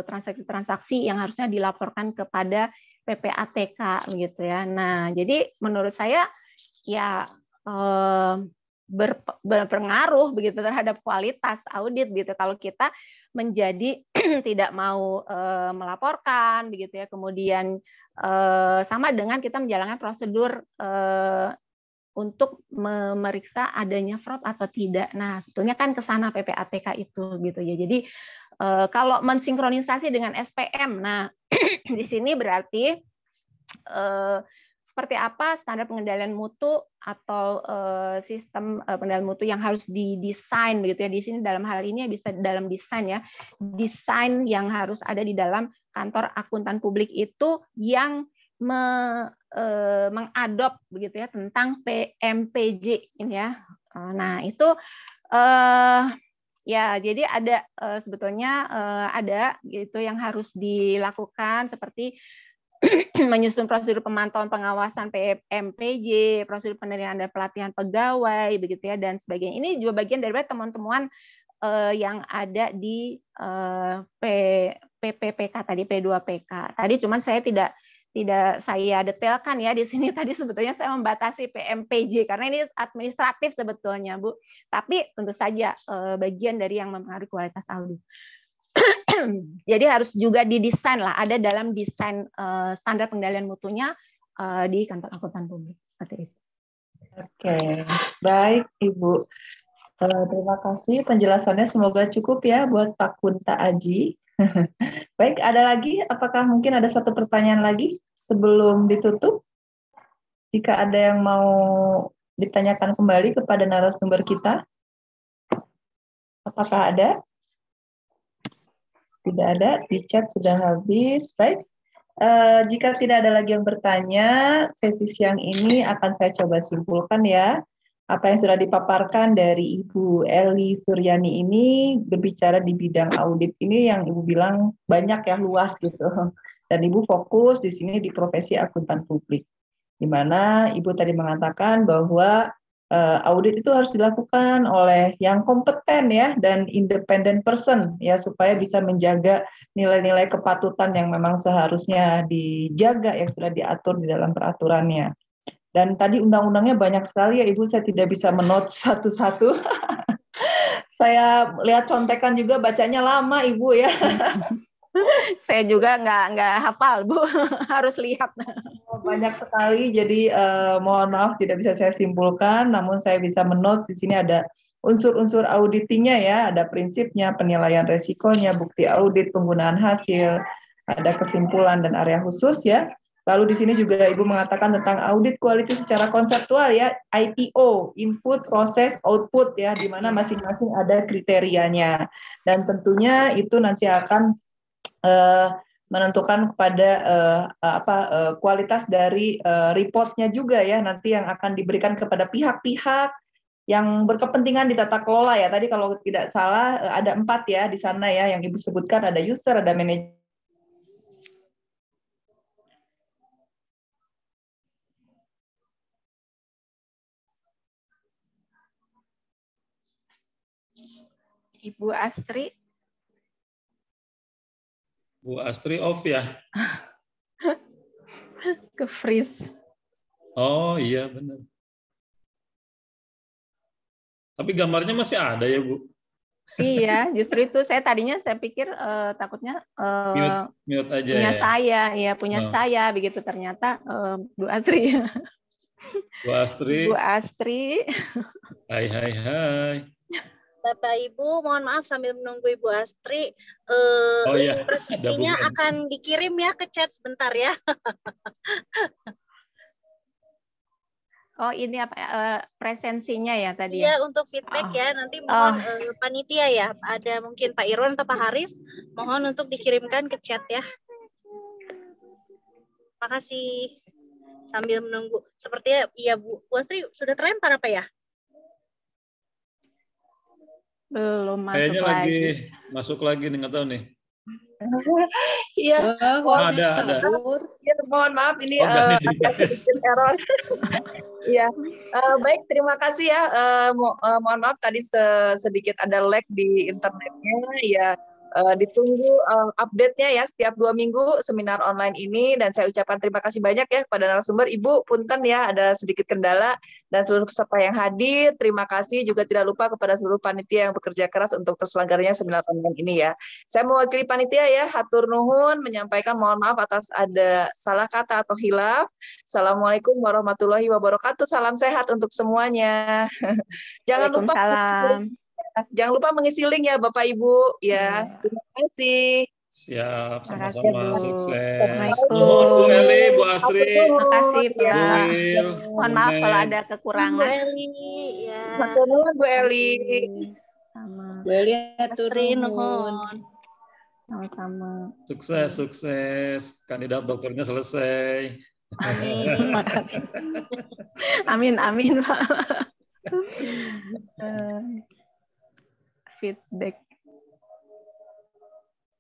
transaksi-transaksi yang harusnya dilaporkan kepada PPATK gitu ya. Nah, jadi menurut saya ya berpengaruh begitu terhadap kualitas audit gitu kalau kita menjadi tidak mau melaporkan begitu ya, kemudian sama dengan kita menjalankan prosedur untuk memeriksa adanya fraud atau tidak. Nah, sebetulnya kan ke sana PPATK itu gitu ya. Jadi kalau mensinkronisasi dengan SPM, nah di sini berarti seperti apa standar pengendalian mutu atau sistem pengendalian mutu yang harus didesain begitu ya. Di sini dalam hal ini bisa dalam desain ya. Desain yang harus ada di dalam kantor akuntan publik itu yang mengadop begitu ya tentang PMPJ ini ya. Nah, itu ya jadi ada sebetulnya ada gitu yang harus dilakukan seperti menyusun prosedur pemantauan pengawasan PMPJ, prosedur penerimaan dan pelatihan pegawai, begitu ya, dan sebagainya. Ini juga bagian dari teman-teman yang ada di PPPK tadi, P2PK. Tadi cuman saya tidak saya detailkan ya di sini. Tadi sebetulnya saya membatasi PMPJ karena ini administratif sebetulnya, Bu. Tapi tentu saja bagian dari yang mempengaruhi kualitas audit. Jadi harus juga didesain lah, ada dalam desain standar pengendalian mutunya di kantor akuntan publik seperti itu. Oke, baik Ibu. Terima kasih penjelasannya, semoga cukup ya buat Pak Kunta Aji. Baik, ada lagi? Apakah mungkin ada satu pertanyaan lagi sebelum ditutup? Jika ada yang mau ditanyakan kembali kepada narasumber kita, apakah ada? Tidak ada, di chat sudah habis. Baik, jika tidak ada lagi yang bertanya, sesi siang ini akan saya coba simpulkan ya. Apa yang sudah dipaparkan dari Ibu Eli Suryani ini berbicara di bidang audit ini yang Ibu bilang banyak ya, luas gitu. Dan Ibu fokus di sini di profesi akuntan publik. Di mana Ibu tadi mengatakan bahwa audit itu harus dilakukan oleh yang kompeten ya dan independent person ya supaya bisa menjaga nilai-nilai kepatutan yang memang seharusnya dijaga yang sudah diatur di dalam peraturannya. Dan tadi undang-undangnya banyak sekali ya Ibu, saya tidak bisa menot satu-satu. Saya lihat contekan juga bacanya lama Ibu ya. Saya juga nggak hafal, Bu. Harus lihat. Banyak sekali, jadi mohon maaf tidak bisa saya simpulkan, namun saya bisa menot di sini ada unsur-unsur auditingnya ya, ada prinsipnya, penilaian resikonya, bukti audit, penggunaan hasil, ada kesimpulan dan area khusus ya. Lalu di sini juga Ibu mengatakan tentang audit quality secara konseptual ya, IPO, input, proses, output ya, di mana masing-masing ada kriterianya. Dan tentunya itu nanti akan menentukan kepada kualitas dari reportnya juga ya, nanti yang akan diberikan kepada pihak-pihak yang berkepentingan di tata kelola ya. Tadi kalau tidak salah ada 4 ya di sana ya, yang Ibu sebutkan, ada user, ada manajer. Ibu Astri. Bu Astri off ya. ke freeze. Oh iya benar. Tapi gambarnya masih ada ya Bu? Iya, justru itu saya pikir takutnya Mute aja punya ya. saya, ya punya Oh. saya begitu, ternyata Bu Astri. Bu Astri. Bu Astri. Hai hai hai. Bapak Ibu, mohon maaf sambil menunggu Ibu Astri, Oh link iya, ada Bu presentasinya Glenn. akan dikirim ya ke chat sebentar ya. Oh ini apa presensinya ya tadi Iya, ya? untuk feedback Oh. ya. Nanti mohon panitia ya, ada mungkin Pak Irwan atau Pak Haris, mohon untuk dikirimkan ke chat ya. Makasih. Sambil menunggu. Sepertinya iya Bu Astri sudah terlempar apa ya? Belum masuk Kayaknya lagi lagi. masuk lagi nih, nggak tahu nih. Iya. Ada. Ya, mohon maaf ini Oh, ganti ada device. sedikit error. Iya, baik, terima kasih ya. Mohon maaf tadi sedikit ada lag di internetnya. Ya, ditunggu update-nya ya setiap 2 minggu seminar online ini. Dan saya ucapkan terima kasih banyak ya kepada narasumber. Ibu, punten ya ada sedikit kendala dan seluruh peserta yang hadir. Terima kasih juga tidak lupa kepada seluruh panitia yang bekerja keras untuk terselenggaranya seminar online ini ya. Saya mewakili panitia ya, hatur nuhun, menyampaikan mohon maaf atas ada salah kata atau hilaf. Assalamualaikum warahmatullahi wabarakatuh. Salam sehat untuk semuanya. Jangan lupa mengisi link ya Bapak Ibu ya. Terima kasih. Siap, Terima kasih, sama-sama. Bu. Sukses. Assalamualaikum. Nuhun Bu Eli, Bu Astri, Terima kasih Bu Pak. Wil, Mohon maaf kalau ada Bu kekurangan. Eli, ya. Hatur nuhun Bu Eli. Sama. Bu Eli, hatur Astri, nuhun. nuhun. Sama-sama. Sukses. Kandidat dokternya selesai. Amin. Amin Pak. Feedback.